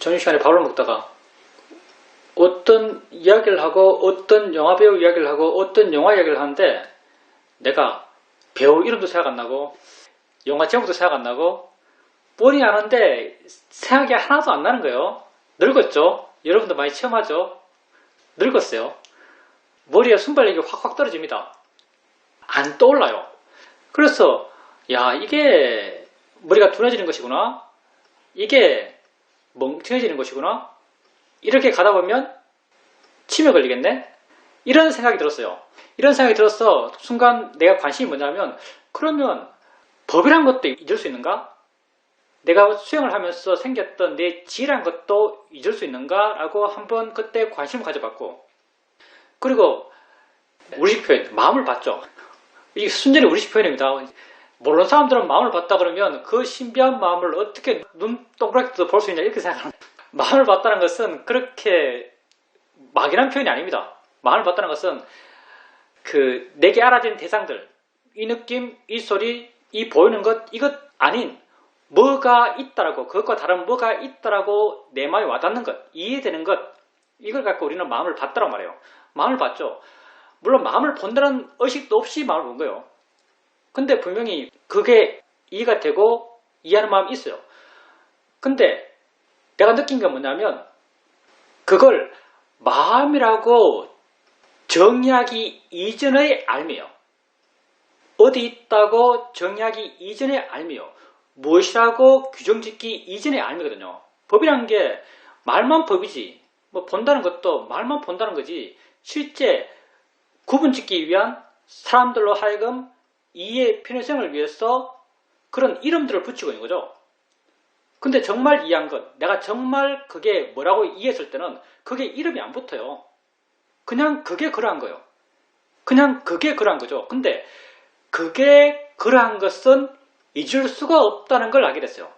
점심시간에 밥을 먹다가 어떤 이야기를 하고 어떤 영화배우 이야기를 하고 어떤 영화 이야기를 하는데 내가 배우 이름도 생각 안 나고 영화 제목도 생각 안 나고 뻔히 아는데 생각이 하나도 안 나는 거예요. 늙었죠? 여러분도 많이 체험하죠? 늙었어요. 머리에 순발력이 확확 떨어집니다. 안 떠올라요. 그래서 야, 이게 머리가 둔해지는 것이구나, 이게 멍청해지는 것이구나, 이렇게 가다 보면 치매 걸리겠네? 이런 생각이 들었어요. 이런 생각이 들어서 순간 내가 관심이 뭐냐면, 그러면 법이란 것도 잊을 수 있는가? 내가 수영을 하면서 생겼던 내 지란 것도 잊을 수 있는가? 라고 한번 그때 관심을 가져봤고, 그리고 우리식 표현, 마음을 봤죠. 이게 순전히 우리식 표현입니다. 모르는 사람들은 마음을 봤다 그러면 그 신비한 마음을 어떻게 눈 동그랗게 볼 수 있냐 이렇게 생각하는 거예요. 마음을 봤다는 것은 그렇게 막연한 표현이 아닙니다. 마음을 봤다는 것은 내게 알아진 대상들, 이 느낌, 이 소리, 이 보이는 것, 이것 아닌 뭐가 있다라고, 그것과 다른 뭐가 있다라고 내 마음에 와닿는 것, 이해되는 것, 이걸 갖고 우리는 마음을 봤다고 말해요. 마음을 봤죠. 물론 마음을 본다는 의식도 없이 마음을 본 거예요. 근데 분명히 그게 이해가 되고 이해하는 마음이 있어요. 근데 내가 느낀 건 뭐냐면, 그걸 마음이라고 정의하기 이전의 알미요. 어디 있다고 정의하기 이전의 알미요. 무엇이라고 규정짓기 이전의 알미거든요. 법이란 게 말만 법이지, 뭐 본다는 것도 말만 본다는 거지, 실제 구분짓기 위한 사람들로 하여금 이해의 편의성을 위해서 그런 이름들을 붙이고 있는 거죠. 근데 정말 이해한 것, 내가 정말 그게 뭐라고 이해했을 때는 그게 이름이 안 붙어요. 그냥 그게 그러한 거예요. 그냥 그게 그러한 거죠. 근데 그게 그러한 것은 잊을 수가 없다는 걸 알게 됐어요.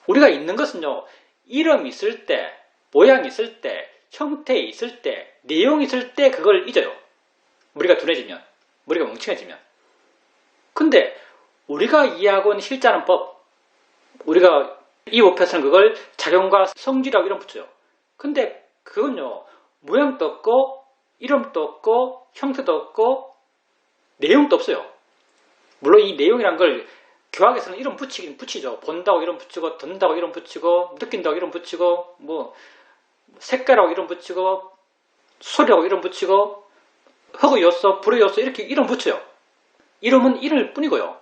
우리가 잊는 것은요, 이름 있을 때, 모양 있을 때, 형태 있을 때, 내용 있을 때 그걸 잊어요. 머리가 둔해지면, 머리가 멍청해지면. 근데 우리가 이해하고 있는 실제하는 법, 우리가 이 법에서는 그걸 작용과 성질이라고 이름 붙여요. 근데 그건요, 모양도 없고 이름도 없고 형태도 없고 내용도 없어요. 물론 이 내용이란 걸 교학에서는 이름 붙이긴 붙이죠. 본다고 이름 붙이고, 듣는다고 이름 붙이고, 느낀다고 이름 붙이고, 뭐 색깔하고 이름 붙이고, 소리하고 이름 붙이고, 허그 요소, 불의 요소 이렇게 이름 붙여요. 이름은 이름일 뿐이고요.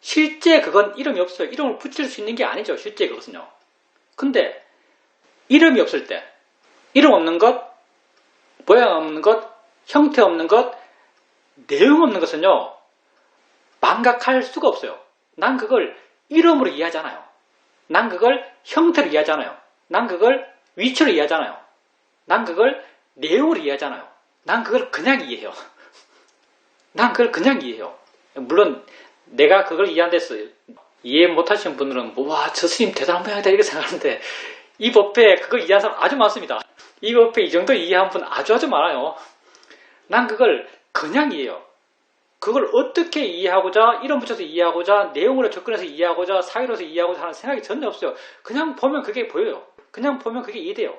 실제 그건 이름이 없어요. 이름을 붙일 수 있는 게 아니죠. 실제 그것은요. 근데 이름이 없을 때, 이름 없는 것, 모양 없는 것, 형태 없는 것, 내용 없는 것은요, 망각할 수가 없어요. 난 그걸 이름으로 이해하잖아요. 난 그걸 형태로 이해하잖아요. 난 그걸 위치로 이해하잖아요. 난 그걸 내용으로 이해하잖아요. 난 그걸 그냥 이해해요. 난 그걸 그냥 이해해요. 물론 내가 그걸 이해한댔어요. 이해 못하시는 분들은 와, 저 스님 대단한 모양이다 이렇게 생각하는데, 이 법에 그걸 이해한 사람 아주 많습니다. 이 법에 이 정도 이해한 분 아주 많아요. 난 그걸 그냥 이해해요. 그걸 어떻게 이해하고자, 이름 붙여서 이해하고자, 내용으로 접근해서 이해하고자, 사유로서 이해하고자 하는 생각이 전혀 없어요. 그냥 보면 그게 보여요. 그냥 보면 그게 이해돼요.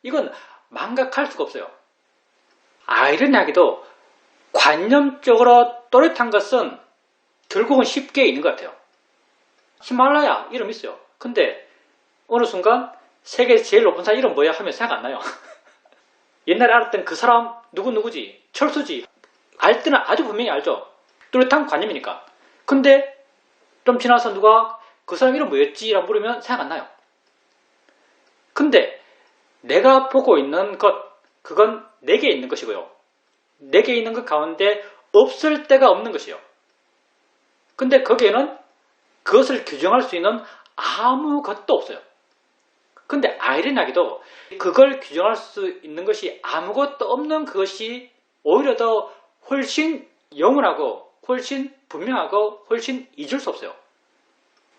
이건 망각할 수가 없어요. 아이러니하게도 관념적으로 또렷한 것은 결국은 쉽게 있는 것 같아요. 히말라야 이름 있어요. 근데 어느 순간 세계에서 제일 높은 산 이름 뭐야 하면 생각 안 나요. 옛날에 알았던 그 사람 누구지, 철수지, 알 때는 아주 분명히 알죠. 뚜렷한 관념이니까. 근데 좀 지나서 누가 그 사람 이름 뭐였지? 라고 물으면 생각 안 나요. 근데 내가 보고 있는 것, 그건 내게 있는 것이고요. 내게 있는 것 가운데 없을 데가 없는 것이요. 근데 거기에는 그것을 규정할 수 있는 아무것도 없어요. 근데 아이러니하게도 그걸 규정할 수 있는 것이 아무것도 없는 그것이 오히려 더 훨씬 영원하고 훨씬 분명하고 훨씬 잊을 수 없어요.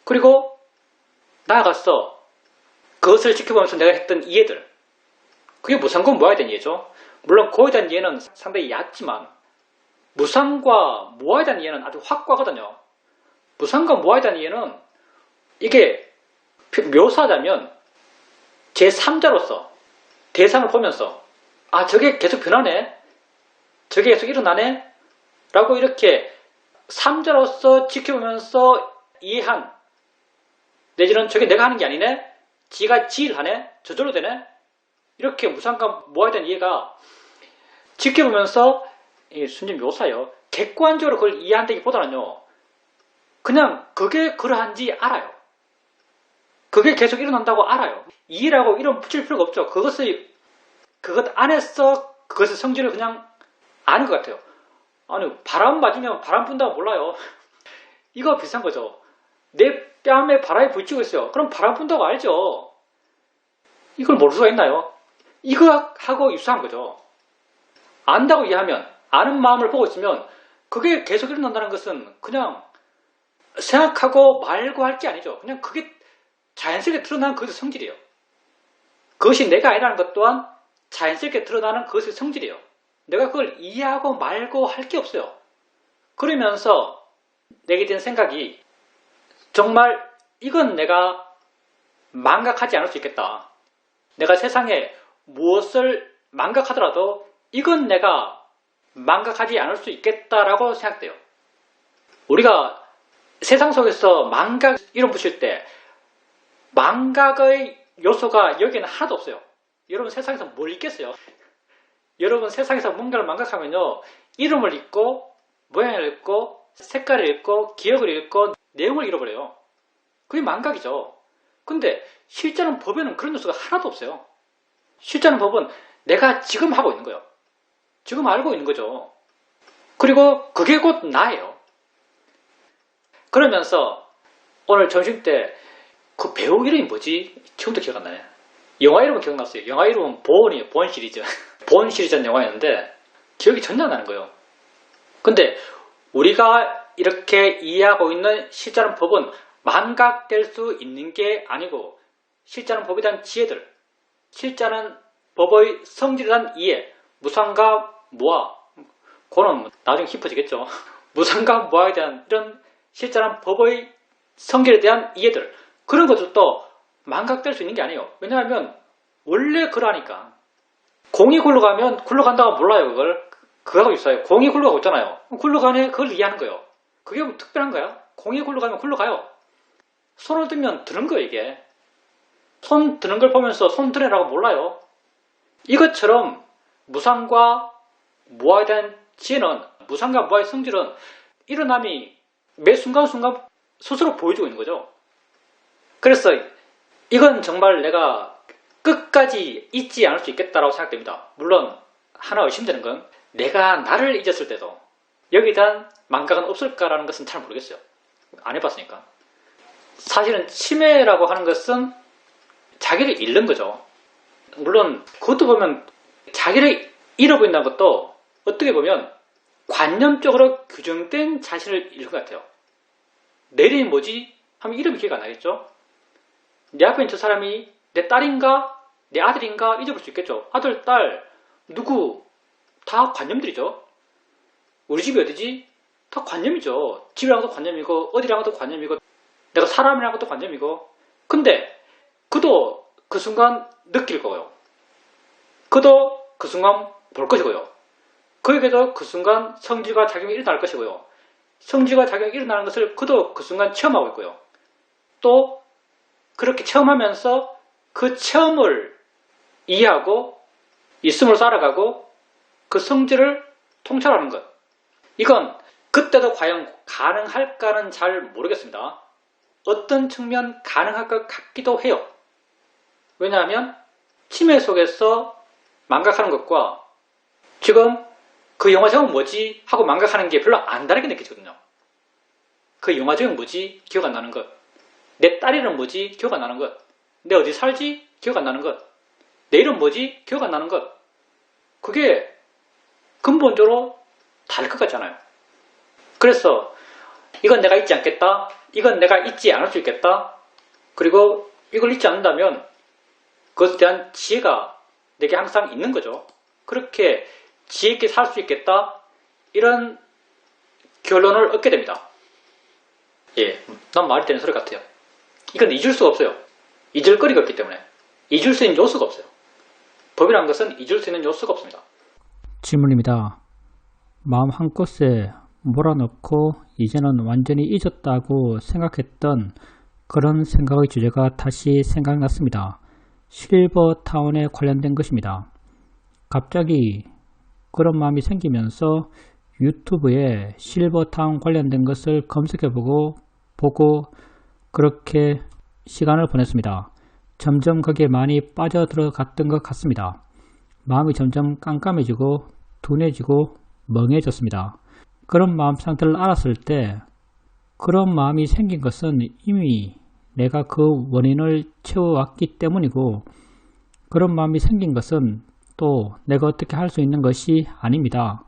그리고 나아가서 그것을 지켜보면서 내가 했던 이해들, 그게 무상과 무아에 대한 이해죠. 물론 그거에 대한 이해는 상당히 얕지만 무상과 무아에 대한 이해는 아주 확고하거든요. 무상과 무아에 대한 이해는 이게 묘사하자면 제3자로서 대상을 보면서 아, 저게 계속 변하네? 저게 계속 일어나네? 라고 이렇게 3자로서 지켜보면서 이해한, 내지는 저게 내가 하는 게 아니네? 지가 지일 하네? 저절로 되네? 이렇게 무상과 무아에 대한 이해가 지켜보면서 순전 묘사요. 객관적으로 그걸 이해한다기보다는요. 그냥 그게 그러한지 알아요. 그게 계속 일어난다고 알아요. 이해라고 이름 붙일 필요가 없죠. 그것 안에서 그것의 성질을 그냥 아는 것 같아요. 아니, 바람 맞으면 바람 분다고 몰라요. 이거 비슷한 거죠. 내 뺨에 바람이 불치고 있어요. 그럼 바람 분다고 알죠. 이걸 모를 수가 있나요? 이거하고 유사한 거죠. 안다고 이해하면, 아는 마음을 보고 있으면 그게 계속 일어난다는 것은 그냥 생각하고 말고 할 게 아니죠. 그냥 그게 자연스럽게 드러나는 그것의 성질이에요. 그것이 내가 아니라는 것 또한 자연스럽게 드러나는 그것의 성질이에요. 내가 그걸 이해하고 말고 할 게 없어요. 그러면서 내게 든 생각이 정말 이건 내가 망각하지 않을 수 있겠다. 내가 세상에 무엇을 망각하더라도 이건 내가 망각하지 않을 수 있겠다라고 생각돼요. 우리가 세상 속에서 망각 이름 붙일 때 망각의 요소가 여기에는 하나도 없어요. 여러분 세상에서 뭘 잊겠어요? 여러분 세상에서 뭔가를 망각하면요. 이름을 잊고 모양을 잃고 색깔을 잃고 기억을 잃고 내용을 잃어버려요. 그게 망각이죠. 근데 실제는 법에는 그런 요소가 하나도 없어요. 실제는 법은 내가 지금 하고 있는 거예요. 지금 알고 있는 거죠. 그리고 그게 곧 나예요. 그러면서 오늘 점심 때 그 배우 이름이 뭐지? 지금도 기억 안 나네. 영화 이름은 기억났어요. 영화 이름은 본이에요. 본 시리즈. 본 시리즈라는 영화였는데 기억이 전혀 안 나는 거예요. 근데 우리가 이렇게 이해하고 있는 실제는 법은 망각될 수 있는 게 아니고 실제는 법에 대한 지혜들, 실제는 법의 성질에 대한 이해, 무상과 무아, 그거는 나중에 깊어지겠죠. 무상과 무아에 대한 이런 실제는 법의 성질에 대한 이해들, 그런 것도 망각될 수 있는 게 아니에요. 왜냐하면 원래 그러니까. 공이 굴러가면 굴러간다고 몰라요. 그걸. 그거하고 있어요. 공이 굴러가고 있잖아요. 굴러가네. 그걸 이해하는 거예요. 그게 뭐 특별한 거야? 공이 굴러가면 굴러가요. 손을 들면 드는 거예요. 이게. 손 드는 걸 보면서 손 드네라고 몰라요. 이것처럼 무상과 무아에 대한 지혜는, 무상과 무아의 성질은 일어남이 매 순간순간 스스로 보여주고 있는 거죠. 그래서 이건 정말 내가 끝까지 잊지 않을 수 있겠다라고 생각됩니다. 물론 하나 의심되는 건 내가 나를 잊었을 때도 여기에 대한 망각은 없을까라는 것은 잘 모르겠어요. 안 해봤으니까. 사실은 치매라고 하는 것은 자기를 잃는 거죠. 물론 그것도 보면 자기를 잃어버린다는 것도 어떻게 보면 관념적으로 규정된 자신을 잃은 것 같아요. 내 이름이 뭐지? 하면 이름이 기억 안 나겠죠? 내 앞에 있는 저 사람이 내 딸인가? 내 아들인가? 잊어볼 수 있겠죠? 아들, 딸, 누구? 다 관념들이죠. 우리 집이 어디지? 다 관념이죠. 집이랑 것도 관념이고 어디랑 것도 관념이고 내가 사람이랑 것도 관념이고. 근데 그도 그 순간 느낄 거고요. 그도 그 순간 볼 것이고요. 그에게도 그 순간 성질과 작용이 일어날 것이고요. 성질과 작용이 일어나는 것을 그도 그 순간 체험하고 있고요. 또 그렇게 체험하면서 그 체험을 이해하고 있음으로 살아가고 그 성질을 통찰하는 것. 이건 그때도 과연 가능할까는 잘 모르겠습니다. 어떤 측면 가능할 것 같기도 해요. 왜냐하면 치매 속에서 망각하는 것과 지금 그 영화 제목 뭐지? 하고 망각하는 게 별로 안 다르게 느껴지거든요. 그 영화 제목 뭐지? 기억 안 나는 것. 내 딸 이름 뭐지? 기억 안 나는 것. 내 어디 살지? 기억 안 나는 것. 내 이름 뭐지? 기억 안 나는 것. 그게 근본적으로 다를 것 같잖아요. 그래서 이건 내가 잊지 않겠다. 이건 내가 잊지 않을 수 있겠다. 그리고 이걸 잊지 않는다면 그것에 대한 지혜가 내게 항상 있는 거죠. 그렇게 지혜 있게 살 수 있겠다. 이런 결론을 얻게 됩니다. 예, 난 말이 되는 소리 같아요. 이건 잊을 수가 없어요. 잊을 거리가 없기 때문에. 잊을 수 있는 요소가 없어요. 법이라는 것은 잊을 수 있는 요소가 없습니다. 질문입니다. 마음 한곳에 몰아넣고 이제는 완전히 잊었다고 생각했던 그런 생각의 주제가 다시 생각났습니다. 실버타운에 관련된 것입니다. 갑자기 그런 마음이 생기면서 유튜브에 실버타운 관련된 것을 검색해보고 그렇게 시간을 보냈습니다. 점점 거기에 많이 빠져들어갔던 것 같습니다. 마음이 점점 깜깜해지고 둔해지고 멍해졌습니다. 그런 마음 상태를 알았을 때 그런 마음이 생긴 것은 이미 내가 그 원인을 채워왔기 때문이고 그런 마음이 생긴 것은 또 내가 어떻게 할 수 있는 것이 아닙니다.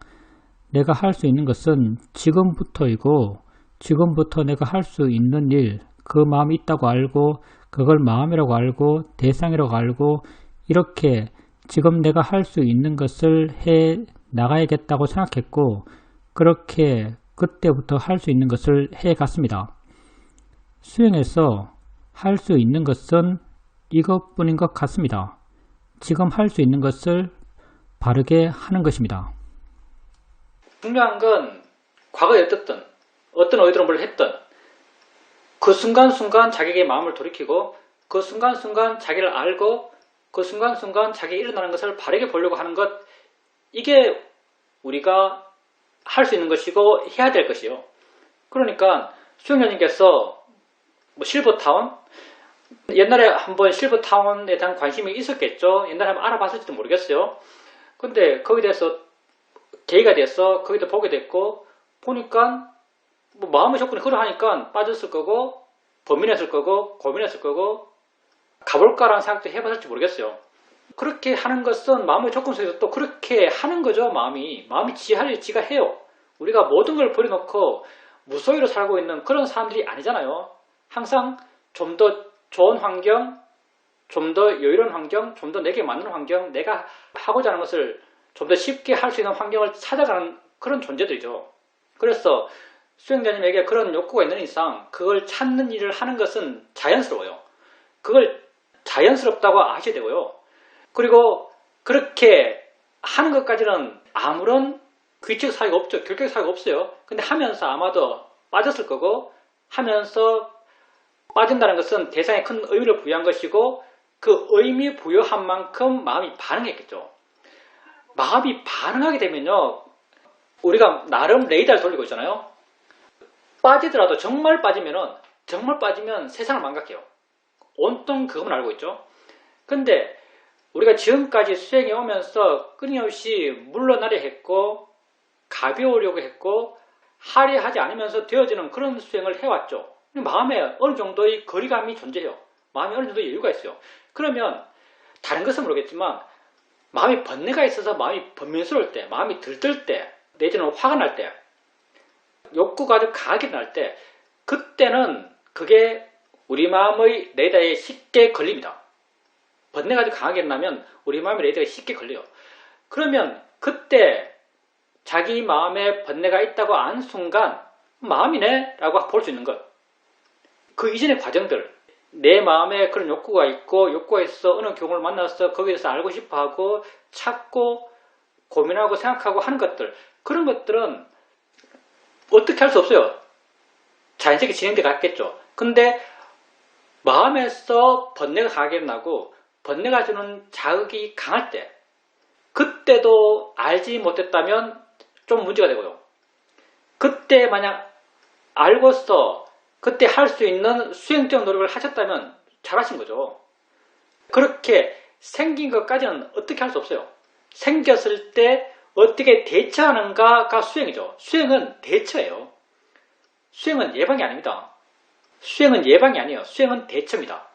내가 할 수 있는 것은 지금부터이고 지금부터 내가 할 수 있는 일, 그 마음이 있다고 알고 그걸 마음이라고 알고 대상이라고 알고 이렇게 지금 내가 할 수 있는 것을 해 나가야겠다고 생각했고 그렇게 그때부터 할 수 있는 것을 해 갔습니다. 수행에서 할 수 있는 것은 이것뿐인 것 같습니다. 지금 할 수 있는 것을 바르게 하는 것입니다. 중요한 건 과거에 어떻든 어떤 의도로 뭘 했든 그 순간순간 자기에게 마음을 돌이키고 그 순간순간 자기를 알고 그 순간순간 자기가 일어나는 것을 바르게 보려고 하는 것, 이게 우리가 할 수 있는 것이고 해야 될 것이요. 그러니까 수영자님께서 실버타운, 옛날에 한번 실버타운에 대한 관심이 있었겠죠. 옛날에 한번 알아봤을지도 모르겠어요. 근데 거기에 대해서 계기가 돼서 거기도 보게 됐고 보니까 마음의 조건이 그러하니까 빠졌을 거고 고민했을 거고 가볼까라는 생각도 해봤을지 모르겠어요. 그렇게 하는 것은 마음의 조건 속에서 또 그렇게 하는 거죠. 마음이 지할 일 지가 해요. 우리가 모든 걸 버려놓고 무소유로 살고 있는 그런 사람들이 아니잖아요. 항상 좀 더 좋은 환경, 좀 더 여유로운 환경, 좀 더 내게 맞는 환경, 내가 하고자 하는 것을 좀 더 쉽게 할 수 있는 환경을 찾아가는 그런 존재들이죠. 그래서 수행자님에게 그런 욕구가 있는 이상 그걸 찾는 일을 하는 것은 자연스러워요. 그걸 자연스럽다고 아셔야 되고요. 그리고 그렇게 하는 것까지는 아무런 규칙 사유가 없죠. 결격 사유가 없어요. 근데 하면서 아마도 빠졌을 거고 하면서 빠진다는 것은 대상에 큰 의미를 부여한 것이고 그 의미 부여한 만큼 마음이 반응했겠죠. 마음이 반응하게 되면요. 우리가 나름 레이더를 돌리고 있잖아요. 빠지더라도 정말 빠지면 세상을 망각해요. 온통 그것만 알고 있죠. 근데 우리가 지금까지 수행해 오면서 끊임없이 물러나려 했고 가벼우려고 했고 하려 하지 않으면서 되어지는 그런 수행을 해왔죠. 마음에 어느 정도의 거리감이 존재해요. 마음에 어느 정도의 여유가 있어요. 그러면 다른 것은 모르겠지만 마음이 번뇌가 있어서 마음이 번민스러울 때, 마음이 들뜰 때, 내지는 화가 날 때, 욕구가 아주 강하게 날 때, 그때는 그게 우리 마음의 레이더에 쉽게 걸립니다. 번뇌가 아주 강하게 나면 우리 마음의 레이더가 쉽게 걸려요. 그러면 그때 자기 마음에 번뇌가 있다고 안 순간 마음이네 라고 볼 수 있는 것. 그 이전의 과정들, 내 마음에 그런 욕구가 있고 욕구가 있어 어느 경우를 만나서 거기에서 알고 싶어하고 찾고 고민하고 생각하고 하는 것들, 그런 것들은 어떻게 할 수 없어요. 자연스럽게 진행돼 갔겠죠. 근데 마음에서 번뇌가 강하게 나고 번뇌가 주는 자극이 강할 때, 그때도 알지 못했다면 좀 문제가 되고요. 그때 만약 알고서 그때 할 수 있는 수행적 노력을 하셨다면 잘하신 거죠. 그렇게 생긴 것까지는 어떻게 할 수 없어요. 생겼을 때 어떻게 대처하는가가 수행이죠. 수행은 대처예요. 수행은 예방이 아닙니다. 수행은 예방이 아니에요. 수행은 대처입니다.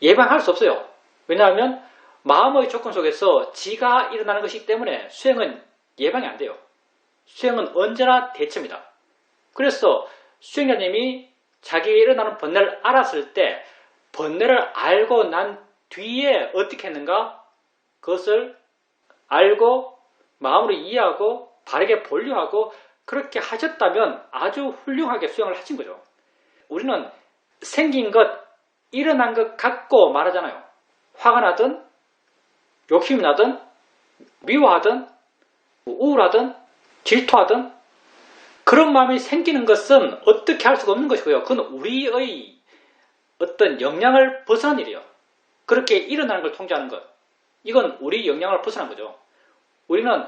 예방할 수 없어요. 왜냐하면 마음의 조건 속에서 지가 일어나는 것이기 때문에 수행은 예방이 안 돼요. 수행은 언제나 대처입니다. 그래서 수행자님이 자기가 일어나는 번뇌를 알았을 때 번뇌를 알고 난 뒤에 어떻게 했는가? 그것을 알고 마음으로 이해하고 바르게 본류하고 그렇게 하셨다면 아주 훌륭하게 수행을 하신 거죠. 우리는 생긴 것, 일어난 것 갖고 말하잖아요. 화가 나든 욕심이 나든 미워하든 우울하든 질투하든 그런 마음이 생기는 것은 어떻게 할 수가 없는 것이고요. 그건 우리의 어떤 영향을 벗어난 일이에요. 그렇게 일어나는 걸 통제하는 것. 이건 우리 영향을 벗어난 거죠. 우리는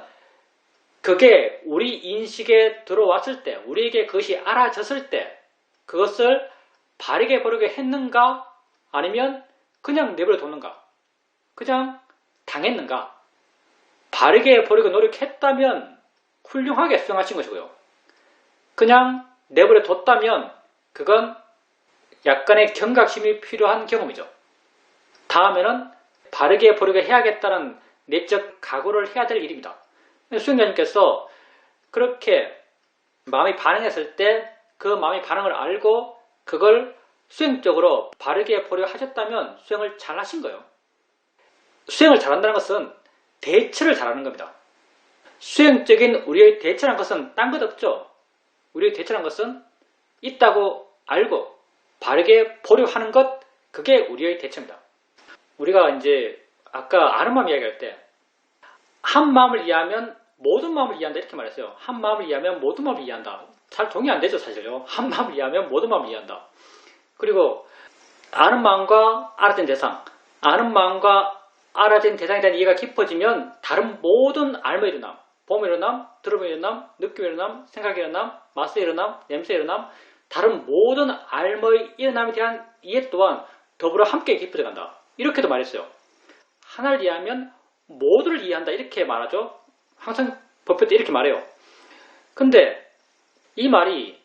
그게 우리 인식에 들어왔을 때, 우리에게 그것이 알아졌을 때 그것을 바르게 보려고 했는가 아니면 그냥 내버려 뒀는가? 그냥 당했는가? 바르게 보려고 노력했다면 훌륭하게 수행하신 것이고요. 그냥 내버려 뒀다면 그건 약간의 경각심이 필요한 경험이죠. 다음에는 바르게 보려고 해야겠다는 내적 각오를 해야 될 일입니다. 수행자님께서 그렇게 마음이 반응했을 때 그 마음의 반응을 알고 그걸 수행적으로 바르게 보려고 하셨다면 수행을 잘 하신 거예요. 수행을 잘한다는 것은 대처를 잘하는 겁니다. 수행적인 우리의 대처라는 것은 딴 것 없죠. 우리의 대처라는 것은 있다고 알고 바르게 보려고 하는 것, 그게 우리의 대처입니다. 우리가 이제 아까 아는 마음 이야기할 때 한 마음을 이해하면 모든 마음을 이해한다 이렇게 말했어요. 한 마음을 이해하면 모든 마음을 이해한다. 잘 동의 안 되죠, 사실요. 한 마음을 이해하면 모든 마음을 이해한다. 그리고 아는 마음과 알아진 대상, 아는 마음과 알아진 대상에 대한 이해가 깊어지면 다른 모든 알의 일어남, 봄의 일어남, 들음의 일어남, 느낌의 일어남, 생각의 일어남, 맛의 일어남, 냄새의 일어남, 다른 모든 알의 일어남에 대한 이해 또한 더불어 함께 깊어져 간다. 이렇게도 말했어요. 하나를 이해하면 모두를 이해한다 이렇게 말하죠. 항상 법회 때 이렇게 말해요. 근데 이 말이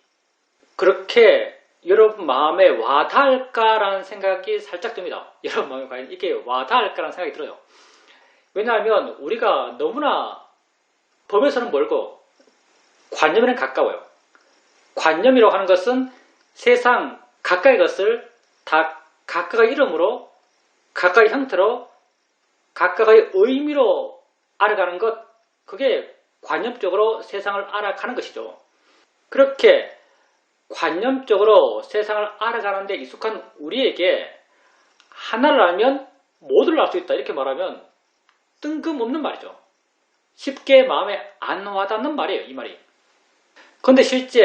그렇게 여러분 마음에 와닿을까라는 생각이 살짝 듭니다. 여러분 마음에 과연 이게 와닿을까라는 생각이 들어요. 왜냐하면 우리가 너무나 법에서는 멀고 관념에는 가까워요. 관념이라고 하는 것은 세상 각각의 것을 다 각각의 이름으로, 각각의 형태로, 각각의 의미로 알아가는 것, 그게 관념적으로 세상을 알아가는 것이죠. 그렇게 관념적으로 세상을 알아가는 데 익숙한 우리에게 하나를 알면 모두를 알 수 있다 이렇게 말하면 뜬금없는 말이죠. 쉽게 마음에 안 와닿는 말이에요, 이 말이. 그런데 실제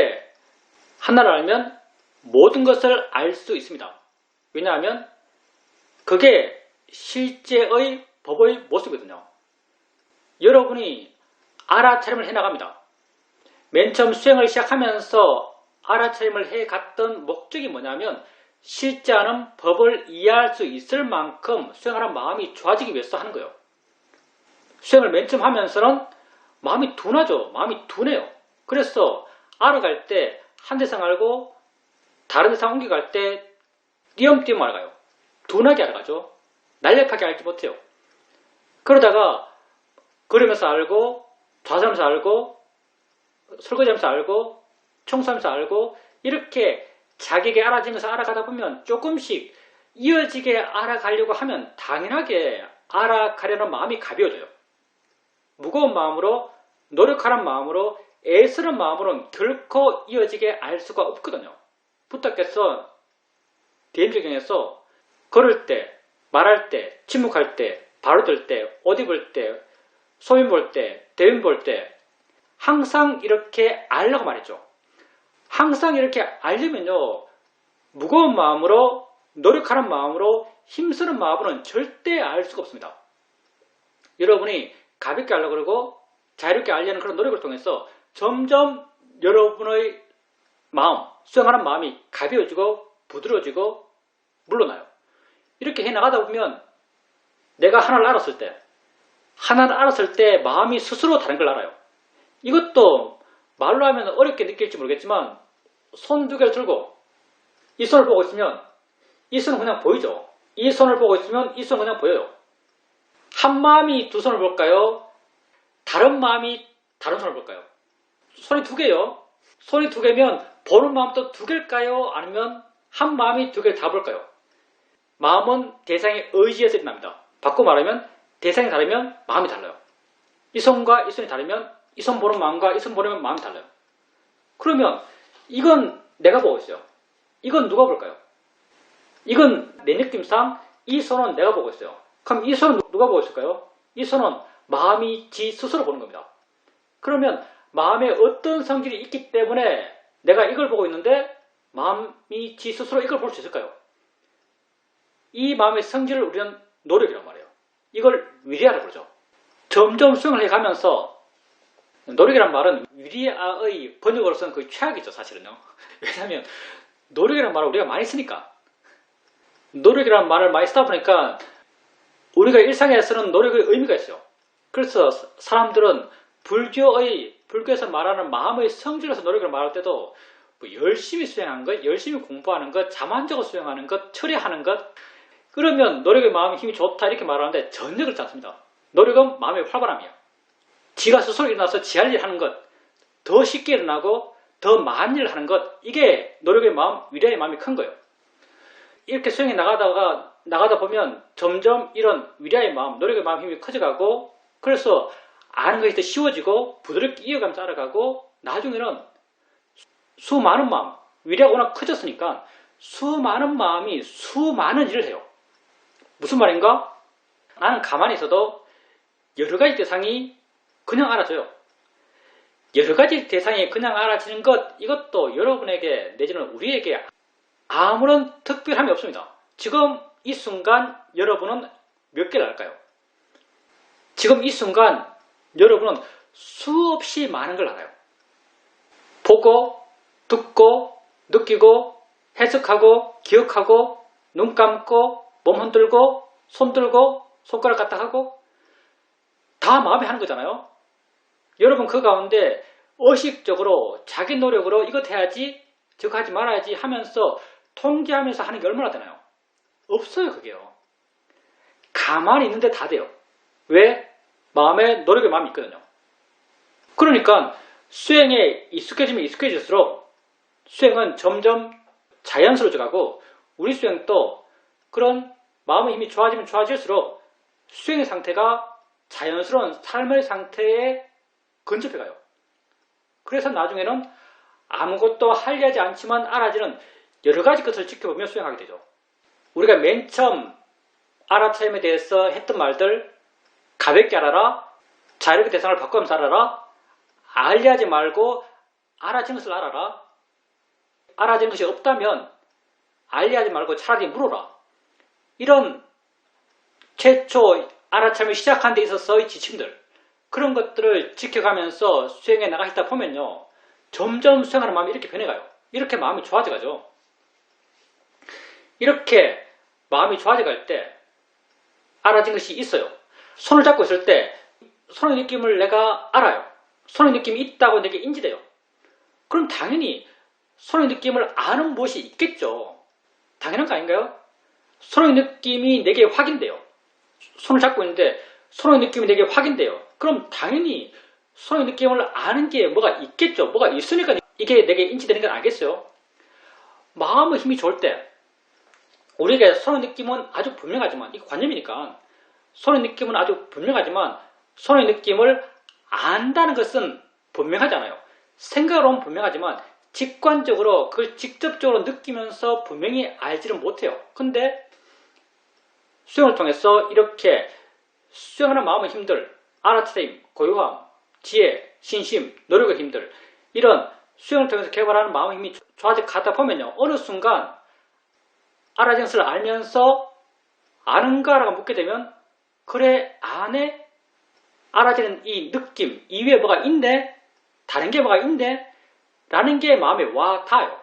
하나를 알면 모든 것을 알 수 있습니다. 왜냐하면 그게 실제의 법의 모습이거든요. 여러분이 알아차림을 해나갑니다. 맨 처음 수행을 시작하면서 알아차림을 해갔던 목적이 뭐냐면 실제 하는 법을 이해할 수 있을 만큼 수행하는 마음이 좋아지기 위해서 하는 거예요. 수행을 맨 처음 하면서는 마음이 둔하죠. 마음이 둔해요. 그래서 알아갈 때 한 대상 알고 다른 대상 옮겨갈 때 띄엄띄엄 알아가요. 둔하게 알아가죠. 날렵하게 알지 못해요. 그러다가 걸으면서 알고 좌선하면서 알고 설거지하면서 알고 청소하면서 알고 이렇게 자기에게 알아지면서 알아가다 보면 조금씩 이어지게 알아가려고 하면 당연하게 알아가려는 마음이 가벼워져요. 무거운 마음으로 노력하는 마음으로 애쓰는 마음으로는 결코 이어지게 알 수가 없거든요. 부탁께서 대인조경에서 걸을 때, 말할 때, 침묵할 때, 바로 들 때, 옷 입을 때, 소민 볼 때, 대인 볼 때 항상 이렇게 알라고 말했죠. 항상 이렇게 알려면요. 무거운 마음으로 노력하는 마음으로 힘쓰는 마음으로는 절대 알 수가 없습니다. 여러분이 가볍게 하려고 그러고 자유롭게 알려는 그런 노력을 통해서 점점 여러분의 마음, 수행하는 마음이 가벼워지고 부드러워지고 물러나요. 이렇게 해나가다 보면 내가 하나를 알았을 때 마음이 스스로 다른 걸 알아요. 이것도 말로 하면 어렵게 느낄지 모르겠지만 손 두 개를 들고 이 손을 보고 있으면 이 손은 그냥 보이죠. 이 손을 보고 있으면 이 손은 그냥 보여요. 한 마음이 두 손을 볼까요? 다른 마음이 다른 손을 볼까요? 손이 두 개요. 손이 두 개면 보는 마음도 두 개일까요? 아니면 한 마음이 두 개를 다 볼까요? 마음은 대상의 의지에서 일어납니다. 바꿔 말하면 대상이 다르면 마음이 달라요. 이 손과 이 손이 다르면 이 손 보는 마음과 이 손 보는 마음이 달라요. 그러면 이건 내가 보고 있어요. 이건 누가 볼까요? 이건 내 느낌상 이 손은 내가 보고 있어요. 그럼 이 손은 누가 보고 있을까요? 이 손은 마음이 지 스스로 보는 겁니다. 그러면 마음에 어떤 성질이 있기 때문에 내가 이걸 보고 있는데 마음이 지 스스로 이걸 볼 수 있을까요? 이 마음의 성질을 우리는 노력이란 말이에요. 이걸 위리아라고 그러죠. 점점 수행을 해가면서 노력이란 말은 위리아의 번역으로서는 거의 최악이죠, 사실은요. 왜냐하면 노력이란 말을 우리가 많이 쓰니까. 노력이란 말을 많이 쓰다 보니까 우리가 일상에 쓰는 노력의 의미가 있어요. 그래서 사람들은 불교에서 말하는 마음의 성질에서 노력을 말할 때도 뭐 열심히 수행하는 것, 열심히 공부하는 것, 잠 안 자고 수행하는 것, 처리하는 것, 그러면 노력의 마음의 힘이 좋다 이렇게 말하는데 전혀 그렇지 않습니다. 노력은 마음의 활발함이에요. 지가 스스로 일어나서 지 할 일 하는 것, 더 쉽게 일어나고 더 많은 일을 하는 것, 이게 노력의 마음, 위리아의 마음이 큰 거예요. 이렇게 수행해 나가다 보면 점점 이런 위리아의 마음, 노력의 마음 힘이 커져가고, 그래서 아는 것이 더 쉬워지고 부드럽게 이어가면서 알아가고, 나중에는 수많은 마음, 위리아가 워낙 커졌으니까 수많은 마음이 수많은 일을 해요. 무슨 말인가? 나는 가만히 있어도 여러 가지 대상이 그냥 알아져요. 여러 가지 대상이 그냥 알아지는 것, 이것도 여러분에게 내지는 우리에게 아무런 특별함이 없습니다. 지금 이 순간 여러분은 몇 개를 알까요? 지금 이 순간 여러분은 수없이 많은 걸 알아요. 보고, 듣고, 느끼고, 해석하고, 기억하고, 눈 감고, 몸 흔들고, 손 들고, 손가락 갖다 하고, 다 마음이 하는 거잖아요. 여러분 그 가운데 의식적으로 자기 노력으로 이것 해야지, 저거 하지 말아야지 하면서 통제하면서 하는 게 얼마나 되나요? 없어요, 그게요. 가만히 있는데 다 돼요. 왜? 마음에 노력의 마음이 있거든요. 그러니까 수행에 익숙해지면 익숙해질수록 수행은 점점 자연스러워져 가고, 우리 수행도 그런 마음의 힘이 좋아지면 좋아질수록 수행의 상태가 자연스러운 삶의 상태에 근접해 가요. 그래서 나중에는 아무것도 하려하지 않지만 알아지는 여러 가지 것을 지켜보며 수행하게 되죠. 우리가 맨 처음 알아차림에 대해서 했던 말들, 가볍게 알아라, 자력의 대상을 바꾸면서 알아라, 알려하지 말고 알아진 것을 알아라, 알아진 것이 없다면 알려하지 말고 차라리 물어라. 이런 최초 알아차림을 시작한 데 있어서의 지침들, 그런 것들을 지켜가면서 수행해 나가시다 보면요, 점점 수행하는 마음이 이렇게 변해가요. 이렇게 마음이 좋아져가죠. 이렇게 마음이 좋아져갈 때 알아진 것이 있어요. 손을 잡고 있을 때 손의 느낌을 내가 알아요. 손의 느낌이 있다고 내게 인지돼요. 그럼 당연히 손의 느낌을 아는 무엇이 있겠죠. 당연한 거 아닌가요? 손의 느낌이 내게 확인돼요. 손을 잡고 있는데 손의 느낌이 내게 확인돼요. 그럼 당연히 손의 느낌을 아는 게 뭐가 있겠죠. 뭐가 있으니까 이게 내게 인지되는 건 알겠어요. 마음의 힘이 좋을 때 우리에게 손의 느낌은 아주 분명하지만, 이게 관념이니까 손의 느낌은 아주 분명하지만 손의 느낌을 안다는 것은 분명하지 않아요. 생각으로는 분명하지만 직관적으로 그걸 직접적으로 느끼면서 분명히 알지를 못해요. 근데 수행을 통해서 이렇게 수행하는 마음의 힘들, 알아차림, 고요함, 지혜, 신심, 노력의 힘들, 이런 수행을 통해서 개발하는 마음의 힘이 좋아져 가다 보면요, 어느 순간 알아진 것을 알면서 아는가라고 묻게 되면, 그래, 안에 알아지는 이 느낌 이외에 뭐가 있네, 다른 게 뭐가 있네 라는 게 마음에 와 닿아요.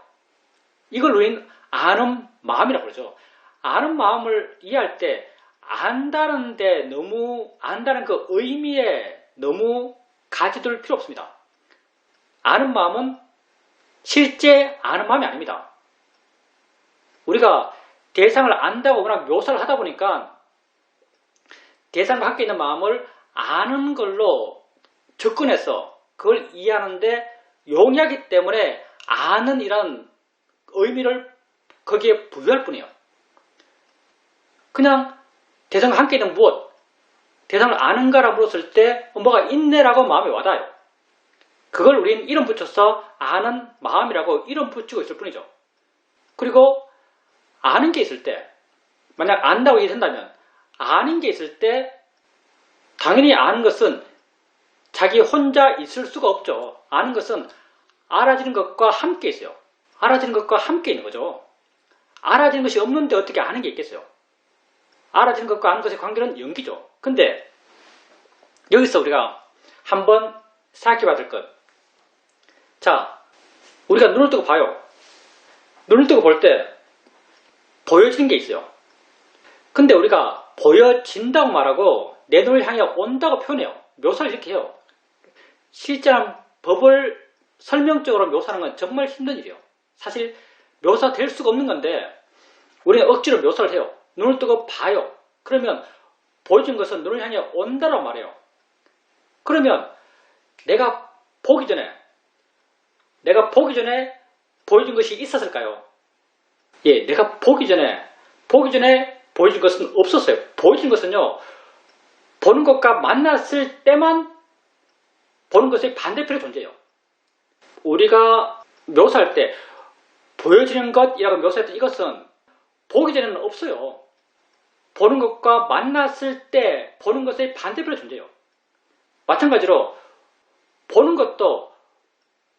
이걸 우리는 아는 마음이라고 그러죠. 아는 마음을 이해할 때 안다는 그 의미에 너무 가지둘 필요 없습니다. 아는 마음은 실제 아는 마음이 아닙니다. 우리가 대상을 안다고 워낙 묘사를 하다 보니까 대상과 함께 있는 마음을 아는 걸로 접근해서 그걸 이해하는데 용이하기 때문에 아는 이런 의미를 거기에 부여할 뿐이에요. 그냥 대상과 함께 있는 무엇, 대상을 아는가라고 물었을 때 뭐가 있네라고 마음에 와닿아요. 그걸 우리는 이름 붙여서 아는 마음이라고 이름 붙이고 있을 뿐이죠. 그리고 아는 게 있을 때, 만약 안다고 이해된다면 아는 게 있을 때 당연히 아는 것은 자기 혼자 있을 수가 없죠. 아는 것은 알아지는 것과 함께 있어요. 알아지는 것과 함께 있는 거죠. 알아지는 것이 없는데 어떻게 아는 게 있겠어요? 알아지는 것과 아는 것의 관계는 연기죠. 근데 여기서 우리가 한번 생각해 봐야 될 것. 자, 우리가 눈을 뜨고 봐요. 눈을 뜨고 볼 때 보여지는 게 있어요. 근데 우리가 보여진다고 말하고 내 눈을 향해 온다고 표현해요. 묘사를 이렇게 해요. 실제는 법을 설명적으로 묘사하는 건 정말 힘든 일이에요. 사실 묘사될 수가 없는 건데 우리는 억지로 묘사를 해요. 눈을 뜨고 봐요. 그러면 보여진 것은 눈을 향해 온다라고 말해요. 그러면 내가 보기 전에 보여진 것이 있었을까요? 예, 내가 보기 전에 보여진 것은 없었어요. 보여진 것은요, 보는 것과 만났을 때만 보는 것의 반대편에 존재해요. 우리가 묘사할 때 보여지는 것이라고 묘사할 때 이것은 보기 전에는 없어요. 보는 것과 만났을 때 보는 것의 반대편에 존재해요. 마찬가지로 보는 것도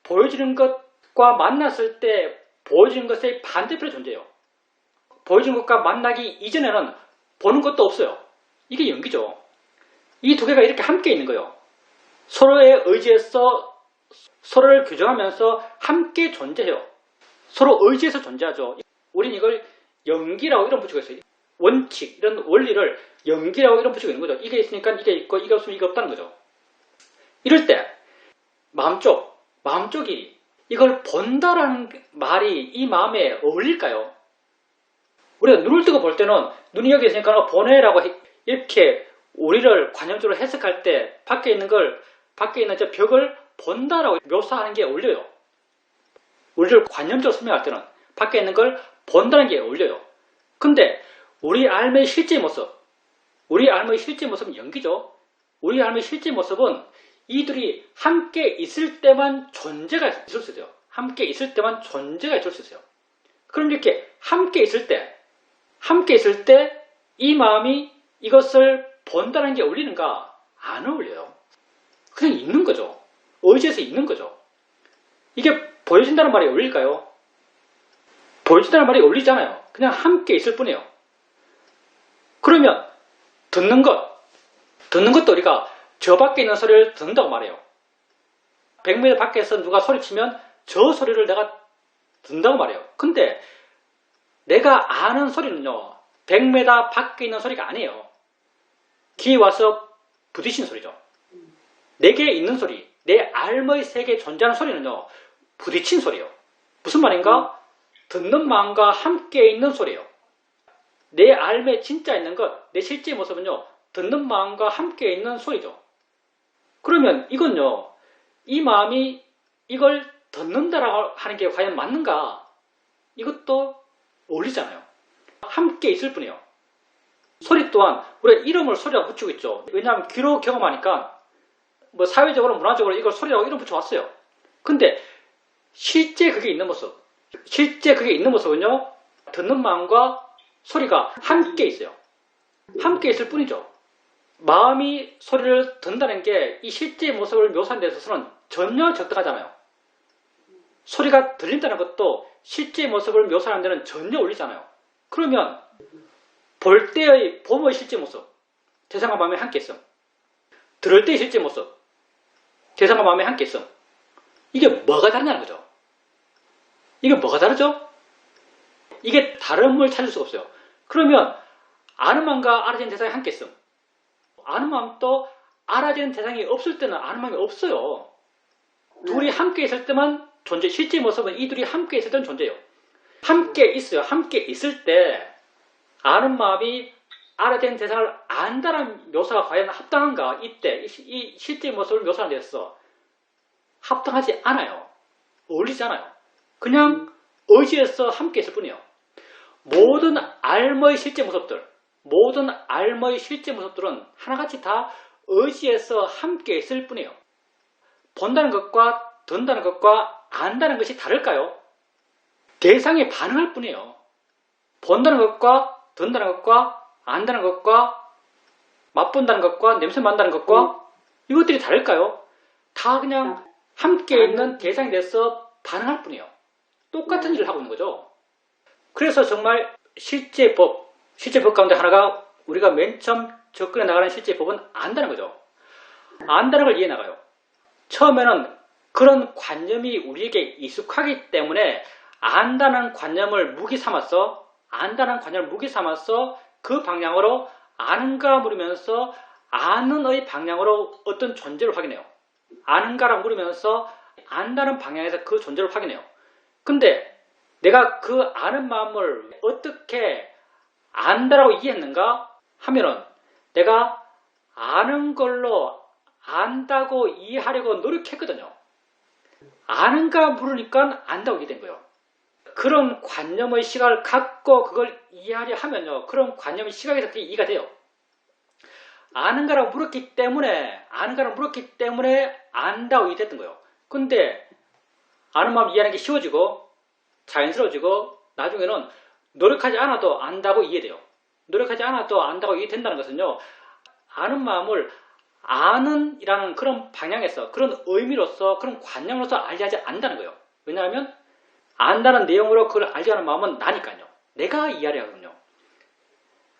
보여지는 것과 만났을 때 보여지는 것의 반대편에 존재해요. 보여지는 것과 만나기 이전에는 보는 것도 없어요. 이게 연기죠. 이 두 개가 이렇게 함께 있는 거예요. 서로의 의지에서 서로를 규정하면서 함께 존재해요. 서로 의지해서 존재하죠. 우린 이걸 연기라고 이름 붙이고 있어요. 원칙, 이런 원리를 연기라고 이름 붙이고 있는 거죠. 이게 있으니까 이게 있고 이게 없으면 이게 없다는 거죠. 이럴 때 마음쪽이 이걸 본다라는 말이 이 마음에 어울릴까요? 우리가 눈을 뜨고 볼 때는 눈이 여기 있으니까 보네라고 이렇게 우리를 관념적으로 해석할 때 밖에 있는 저 벽을 본다라고 묘사하는 게 어울려요. 우리를 관념적으로 설명할 때는 밖에 있는 걸 본다는 게 어울려요. 근데 우리 삶의 실제 모습은 연기죠. 우리 삶의 실제 모습은 이들이 함께 있을 때만 존재가 있을 수 있어요. 함께 있을 때만 존재가 있을 수 있어요. 그럼 이렇게 함께 있을 때 이 마음이 이것을 본다는 게 어울리는가? 안 어울려요. 그냥 있는 거죠. 의지에서 있는 거죠. 이게 보여진다는 말이 어울릴까요? 보여진다는 말이 어울리잖아요. 그냥 함께 있을 뿐이에요. 그러면 듣는 것도 우리가 저 밖에 있는 소리를 듣는다고 말해요. 100m 밖에서 누가 소리치면 저 소리를 내가 듣는다고 말해요. 근데 내가 아는 소리는요, 100m 밖에 있는 소리가 아니에요. 귀에 와서 부딪힌 소리죠. 내게 있는 소리, 내 삶의 세계에 존재하는 소리는요, 부딪힌 소리예요. 무슨 말인가? 듣는 마음과 함께 있는 소리예요. 내 삶에 진짜 있는 것, 내 실제 모습은요, 듣는 마음과 함께 있는 소리죠. 그러면 이건요, 이 마음이 이걸 듣는다라고 하는 게 과연 맞는가? 이것도 어울리잖아요. 함께 있을 뿐이에요. 소리 또한 우리가 이름을 소리라고 붙이고 있죠. 왜냐하면 귀로 경험하니까 뭐 사회적으로 문화적으로 이걸 소리라고 이름 붙여왔어요. 근데 실제 그게 있는 모습은요, 듣는 마음과 소리가 함께 있어요. 함께 있을 뿐이죠. 마음이 소리를 듣는다는 게 이 실제 모습을 묘사하는 데 있어서는 전혀 적당하잖아요. 소리가 들린다는 것도 실제 모습을 묘사하는 데는 전혀 어울리잖아요. 그러면 볼 때의 봄의 실제 모습, 대상과 마음이 함께 있음. 들을 때의 실제 모습, 대상과 마음이 함께 있음. 이게 뭐가 다르냐는 거죠. 이게 뭐가 다르죠? 이게 다름을 찾을 수가 없어요. 그러면 아는 마음과 알아지는 대상이 함께 있음. 아는 마음도 알아지는 대상이 없을 때는 아는 마음이 없어요. 둘이 함께 있을 때만 존재, 실제 모습은 이 둘이 함께 있을 때는 존재해요. 함께 있어요. 함께 있을 때 아는 마음이 알아지는 대상을 안다는 묘사가 과연 합당한가? 이때 이 실제 모습을 묘사하는 데 있어서 합당하지 않아요. 어울리지 않아요. 그냥 의지에서 함께 있을 뿐이에요. 모든 삶의 실제 모습들은 하나같이 다 의지에서 함께 있을 뿐이에요. 본다는 것과 듣는다는 것과 안다는 것이 다를까요? 대상에 반응할 뿐이에요. 본다는 것과 듣는다는 것과 안다는 것과 맛본다는 것과 냄새 맡는다는 것과 이것들이 다를까요? 다 그냥 함께 있는 대상에 대해서 반응할 뿐이에요. 똑같은 일을 하고 있는 거죠. 그래서 정말 실제 법 가운데 하나가 우리가 맨 처음 접근해 나가는 실제 법은 안다는 거죠. 안다는 걸 이해해 나가요. 처음에는 그런 관념이 우리에게 익숙하기 때문에 안다는 관념을 무기 삼아서 그 방향으로 아는가 물으면서 아는의 방향으로 어떤 존재를 확인해요. 아는가라 물으면서 안다는 방향에서 그 존재를 확인해요. 근데 내가 그 아는 마음을 어떻게 안다라고 이해했는가 하면은 내가 아는 걸로 안다고 이해하려고 노력했거든요. 아는가 물으니까 안다고 이해된 거예요. 그런 관념의 시각을 갖고 그걸 이해하려 하면요. 그런 관념의 시각에서 그게 이해가 돼요. 아는가라고 물었기 때문에 안다고 이해됐던 거예요. 근데 아는 마음 이해하는 게 쉬워지고 자연스러워지고 나중에는 노력하지 않아도 안다고 이해돼요. 노력하지 않아도 안다고 이해된다는 것은요. 아는 마음을 아는이라는 그런 방향에서 그런 의미로서 그런 관념으로서 알려하지 않는다는 거예요. 왜냐하면 안다는 내용으로 그걸 알려고 하는 마음은 나니까요. 내가 이해하려 하거든요.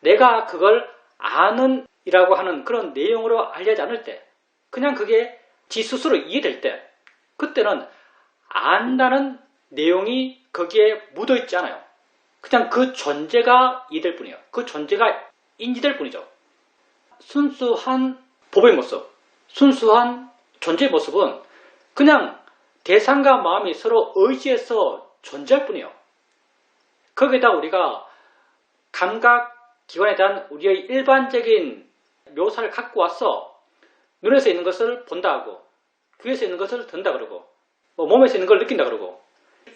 내가 그걸 아는 이라고 하는 그런 내용으로 알려지 않을 때 그냥 그게 지 스스로 이해될 때 그때는 안다는 내용이 거기에 묻어있지 않아요. 그냥 그 존재가 이해될 뿐이에요. 그 존재가 인지될 뿐이죠. 순수한 법의 모습, 순수한 존재의 모습은 그냥 대상과 마음이 서로 의지해서 존재할 뿐이에요. 거기에다 우리가 감각기관에 대한 우리의 일반적인 묘사를 갖고 와서 눈에서 있는 것을 본다 하고 귀에서 있는 것을 듣는다 그러고 몸에서 있는 걸 느낀다 그러고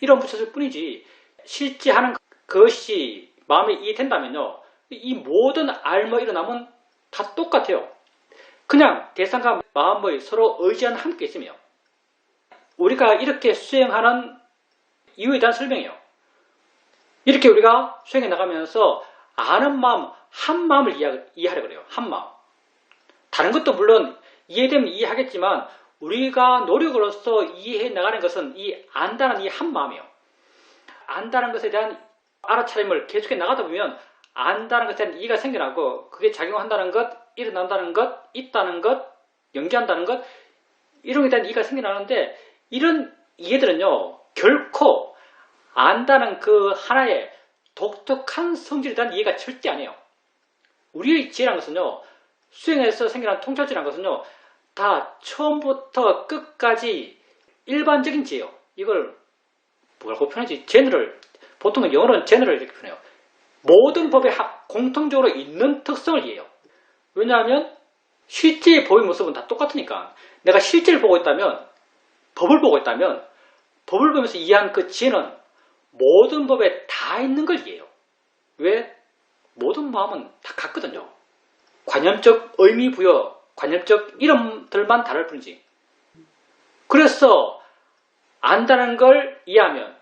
이런 붙였을 뿐이지 실제 하는 그것이 마음에 이해된다면요. 이 모든 알뭐 일어남은 다 똑같아요. 그냥 대상과 마음의 서로 의지하는 함께 있으며 우리가 이렇게 수행하는 이유에 대한 설명이에요. 이렇게 우리가 수행해 나가면서 아는 마음, 한 마음을 이해하려고 그래요. 한 마음. 다른 것도 물론 이해되면 이해하겠지만 우리가 노력으로서 이해해 나가는 것은 이 안다는 이 한 마음이에요. 안다는 것에 대한 알아차림을 계속해 나가다 보면 안다는 것에 대한 이해가 생겨나고 그게 작용한다는 것, 일어난다는 것, 있다는 것, 연기한다는 것 이런 것에 대한 이해가 생겨나는데 이런 이해들은요. 결코 안다는 그 하나의 독특한 성질에 대한 이해가 절대 아니에요. 우리의 지혜라는 것은요. 수행에서 생겨난 통찰지라는 것은요. 다 처음부터 끝까지 일반적인 지혜예요. 이걸 뭐라고 표현하지? 보통은 영어로는 제너럴 이렇게 표현해요. 모든 법에 공통적으로 있는 특성을 이해해요. 왜냐하면 실제의 법의 모습은 다 똑같으니까. 내가 실제를 보고 있다면 법을 보면서 이해한 그 지혜는 모든 법에 다 있는 걸 이해해요. 왜? 모든 마음은 다 같거든요. 관념적 의미 부여, 관념적 이름들만 다를 뿐이지. 그래서 안다는 걸 이해하면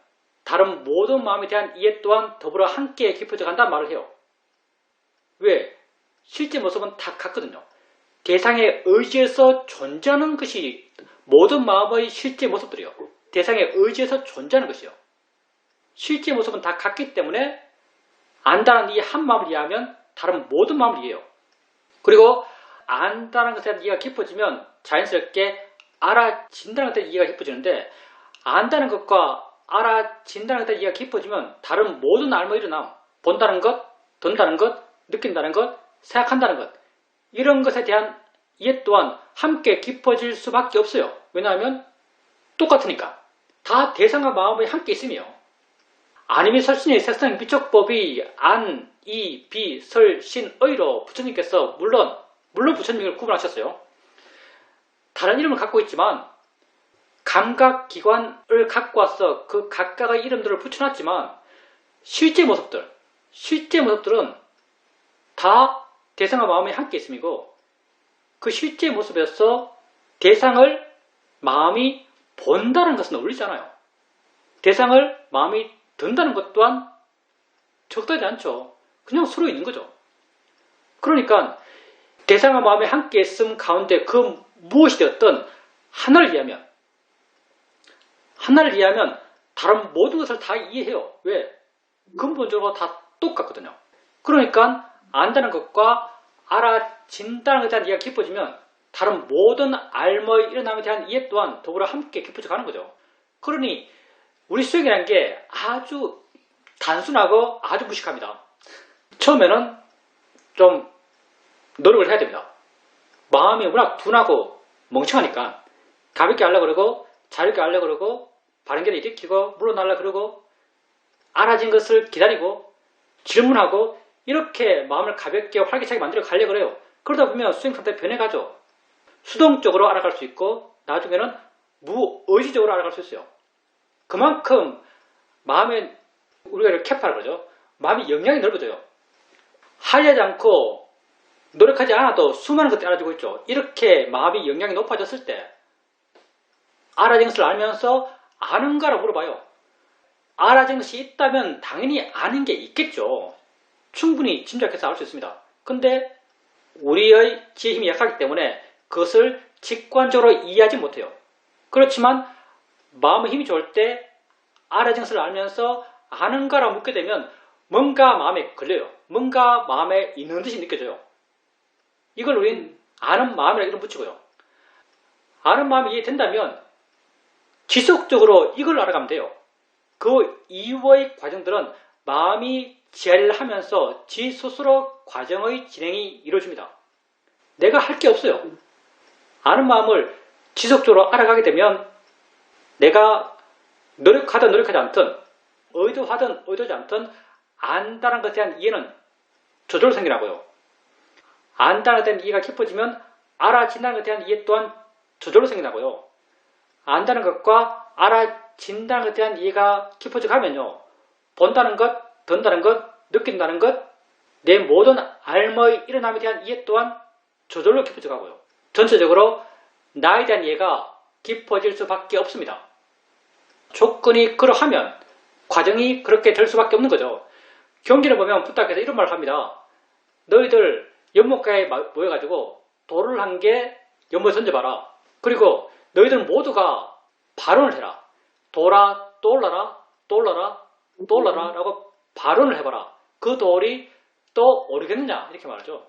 다른 모든 마음에 대한 이해 또한 더불어 함께 깊어져 간다는 말을 해요. 왜? 실제 모습은 다 같거든요. 대상에 의지해서 존재하는 것이 모든 마음의 실제 모습들이요. 대상에 의지해서 존재하는 것이요. 실제 모습은 다 같기 때문에 안다는 이 한 마음을 이해하면 다른 모든 마음을 이해해요. 그리고 안다는 것에 대한 이해가 깊어지면 자연스럽게 알아진다는 것에 대한 이해가 깊어지는데 안다는 것과 알아진다는 것에 대한 이해가 깊어지면 다른 모든 알모 일어남, 본다는 것, 듣는다는 것, 느낀다는 것, 생각한다는 것 이런 것에 대한 이해 또한 함께 깊어질 수밖에 없어요. 왜냐하면 똑같으니까. 다 대상과 마음이 함께 있으며 아님이 설신의 색상 비척법이 안, 이, 비, 설, 신, 의로 부처님께서 물론 부처님을 구분하셨어요. 다른 이름을 갖고 있지만 감각기관을 갖고 와서 그 각각의 이름들을 붙여놨지만 실제 모습들은 다 대상과 마음이 함께 있음이고 그 실제 모습에서 대상을 마음이 본다는 것은 어울리잖아요. 대상을 마음이 든다는 것 또한 적당하지 않죠. 그냥 서로 있는 거죠. 그러니까 대상과 마음이 함께 있음 가운데 그 무엇이 되었든 하나를 이해하면 다른 모든 것을 다 이해해요. 왜? 근본적으로 다 똑같거든요. 그러니까 안다는 것과 알아진다는 것에 대한 이해가 깊어지면 다른 모든 알머의 일어남에 대한 이해 또한 더불어 함께 깊어져 가는 거죠. 그러니 우리 수행이라는 게 아주 단순하고 아주 무식합니다. 처음에는 좀 노력을 해야 됩니다. 마음이 워낙 둔하고 멍청하니까 가볍게 하려고 그러고 자유롭게 하려고 그러고 바른견을 일으키고 물러나려고 그러고 알아진 것을 기다리고 질문하고 이렇게 마음을 가볍게 활기차게 만들어 가려고 그래요. 그러다 보면 수행 상태가 변해가죠. 수동적으로 알아갈 수 있고 나중에는 무의지적으로 알아갈 수 있어요. 그만큼 마음에 우리가 이렇게 캐파라 그러죠. 마음이 영향이 넓어져요. 하려지 않고 노력하지 않아도 수많은 것들이 알아지고 있죠. 이렇게 마음이 영향이 높아졌을 때 알아진 것을 알면서 아는가라고 물어봐요. 알아진 것이 있다면 당연히 아는 게 있겠죠. 충분히 짐작해서 알 수 있습니다. 근데 우리의 지혜 힘이 약하기 때문에 그것을 직관적으로 이해하지 못해요. 그렇지만 마음의 힘이 좋을 때 알아진 것을 알면서 아는가라고 묻게 되면 뭔가 마음에 걸려요. 뭔가 마음에 있는 듯이 느껴져요. 이걸 우린 아는 마음이라고 이름 붙이고요. 아는 마음이 이해된다면 지속적으로 이걸 알아가면 돼요. 그 이후의 과정들은 마음이 지혜를 하면서 지 스스로 과정의 진행이 이루어집니다. 내가 할 게 없어요. 아는 마음을 지속적으로 알아가게 되면 내가 노력하든 노력하지 않든 의도하든 의도하지 않든 안다는 것에 대한 이해는 저절로 생기라고요. 안다는 것에 대한 이해가 깊어지면 알아진다는 것에 대한 이해 또한 저절로 생긴다고요. 안다는 것과 알아진다는 것에 대한 이해가 깊어져 가면요. 본다는 것, 듣는다는 것, 느낀다는 것, 내 모든 알머의 일어남에 대한 이해 또한 저절로 깊어져 가고요. 전체적으로 나에 대한 이해가 깊어질 수밖에 없습니다. 조건이 그러하면 과정이 그렇게 될 수밖에 없는 거죠. 경기를 보면 부탁해서 이런 말을 합니다. 너희들 연못가에 모여가지고 돌을 한 개 연못에 던져봐라. 그리고 너희들 모두가 발언을 해라. 돌아 떠올라라 떠올라라 떠올라라 라고 발언을 해봐라. 그 돌이 떠오르겠느냐 이렇게 말하죠.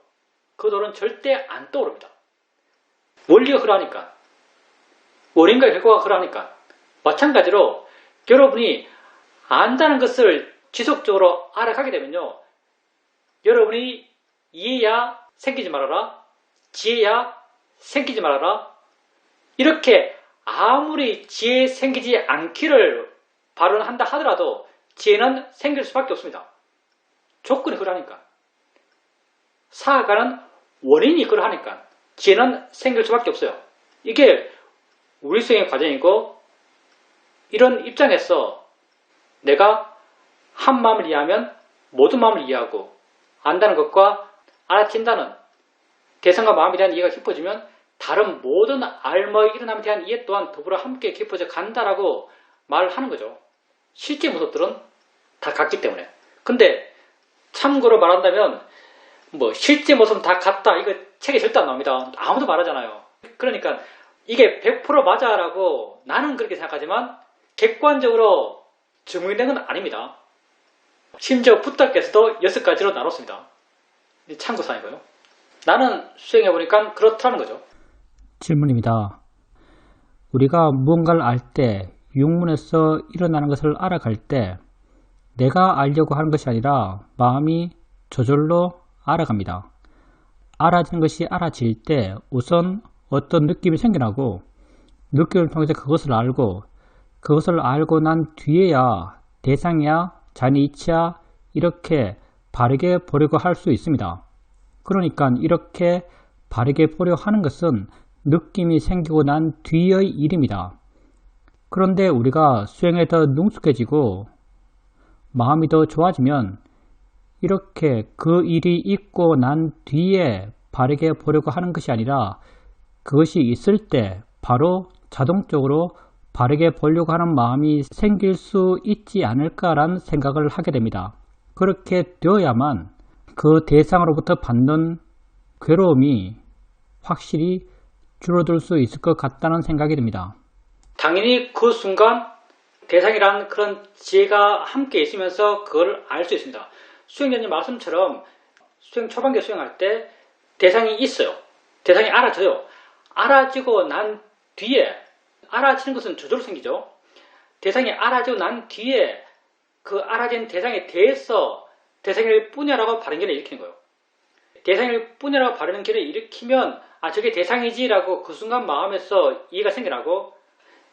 그 돌은 절대 안 떠오릅니다. 원리가 그러하니까, 원인과 결과가 그러하니까. 마찬가지로 여러분이 안다는 것을 지속적으로 알아가게 되면요. 여러분이 이해야 생기지 말아라, 지혜야 생기지 말아라, 이렇게 아무리 지혜 생기지 않기를 발언한다 하더라도 지혜는 생길 수밖에 없습니다. 조건이 그러하니까. 사아가는 원인이 그러하니까 지혜는 생길 수밖에 없어요. 이게 우리 수행의 과정이고, 이런 입장에서 내가 한 마음을 이해하면 모든 마음을 이해하고, 안다는 것과 알아진다는 대상과 마음에 대한 이해가 깊어지면 다른 모든 알머의 일어남에 대한 이해 또한 더불어 함께 깊어져 간다라고 말을 하는 거죠. 실제 모습들은 다 같기 때문에. 근데 참고로 말한다면 실제 모습은 다 같다, 이거 책에 절대 안 나옵니다. 아무도 말하잖아요. 그러니까 이게 100% 맞아라고 나는 그렇게 생각하지만 객관적으로 증명된 건 아닙니다. 심지어 부탁께서도 6가지로 나눴습니다. 참고사항이고요. 나는 수행해보니까 그렇다는 거죠. 질문입니다. 우리가 무언가를 알 때, 육문에서 일어나는 것을 알아갈 때 내가 알려고 하는 것이 아니라 마음이 저절로 알아갑니다. 알아지는 것이 알아질 때 우선 어떤 느낌이 생겨나고, 느낌을 통해서 그것을 알고 난 뒤에야 대상이야 자니 이치야 이렇게 바르게 보려고 할 수 있습니다. 그러니까 이렇게 바르게 보려 하는 것은 느낌이 생기고 난 뒤의 일입니다. 그런데 우리가 수행에 더 능숙해지고 마음이 더 좋아지면 이렇게 그 일이 있고 난 뒤에 바르게 보려고 하는 것이 아니라 그것이 있을 때 바로 자동적으로 바르게 보려고 하는 마음이 생길 수 있지 않을까라는 생각을 하게 됩니다. 그렇게 되어야만 그 대상으로부터 받는 괴로움이 확실히 줄어들 수 있을 것 같다는 생각이 듭니다. 당연히 그 순간 대상이란 그런 지혜가 함께 있으면서 그걸 알 수 있습니다. 수행자님 말씀처럼 수행 초반기 수행할 때 대상이 있어요. 대상이 알아져요. 알아지고 난 뒤에, 알아지는 것은 저절로 생기죠. 대상이 알아지고 난 뒤에 그 알아진 대상에 대해서 대상일 뿐이라고 바른 결을 일으키는 거예요. 대상일 뿐이라고 바르는 결을 일으키면 저게 대상이지라고 그 순간 마음에서 이해가 생겨나고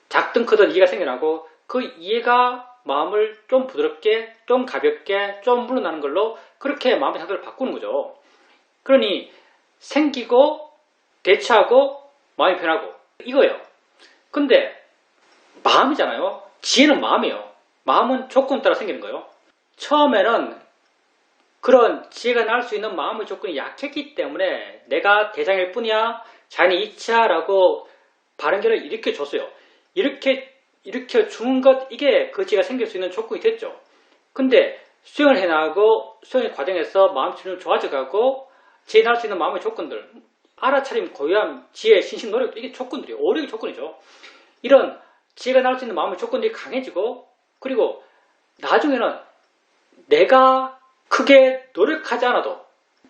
작든 크든 이해가 생겨나고 그 이해가 마음을 좀 부드럽게, 좀 가볍게, 좀 물러나는 걸로 그렇게 마음의 상태를 바꾸는 거죠. 그러니 생기고 대처하고 마음이 변하고 이거예요. 근데 마음이잖아요. 지혜는 마음이에요. 마음은 조건 따라 생기는 거예요. 처음에는 그런 지혜가 날 수 있는 마음의 조건이 약했기 때문에 내가 대상일 뿐이야, 자연의 이치야라고 바른 결을 일으켜줬어요. 이렇게 일으켜주는 것, 이게 그 지혜가 생길 수 있는 조건이 됐죠. 근데 수행을 해나가고 수행의 과정에서 마음 수준이 좋아져가고 지혜 날 수 있는 마음의 조건들, 알아차림, 고요함, 지혜, 신심, 노력, 이게 조건들이에요. 오력이 조건이죠. 이런 지혜가 날 수 있는 마음의 조건들이 강해지고, 그리고 나중에는 내가 크게 노력하지 않아도,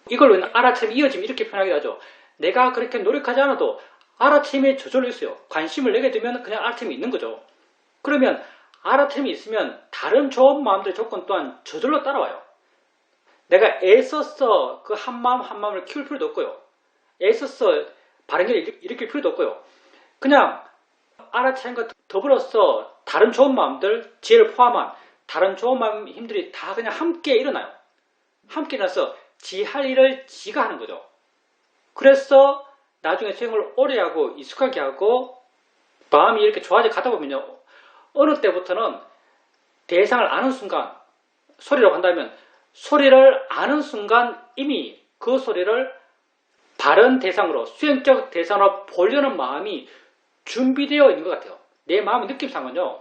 이걸로 알아차림이 이어지면 이렇게 표현하기도 하죠. 내가 그렇게 노력하지 않아도 알아차림이 저절로 있어요. 관심을 내게 되면 그냥 알아차림이 있는 거죠. 그러면 알아차림이 있으면 다른 좋은 마음들의 조건 또한 저절로 따라와요. 내가 애써서 그 한 마음 한 마음을 키울 필요도 없고요. 애써서 바른 결을 일으킬 필요도 없고요. 그냥 알아차림과 더불어서 다른 좋은 마음들, 지혜를 포함한 다른 좋은 마음 힘들이 다 그냥 함께 일어나요. 함께 일어나서 지 할 일을 지가 하는 거죠. 그래서 나중에 수행을 오래 하고 익숙하게 하고 마음이 이렇게 좋아져 가다 보면요. 어느 때부터는 대상을 아는 순간, 소리라고 한다면 소리를 아는 순간 이미 그 소리를 바른 대상으로, 수행적 대상으로 보려는 마음이 준비되어 있는 것 같아요. 내 마음의 느낌상은요.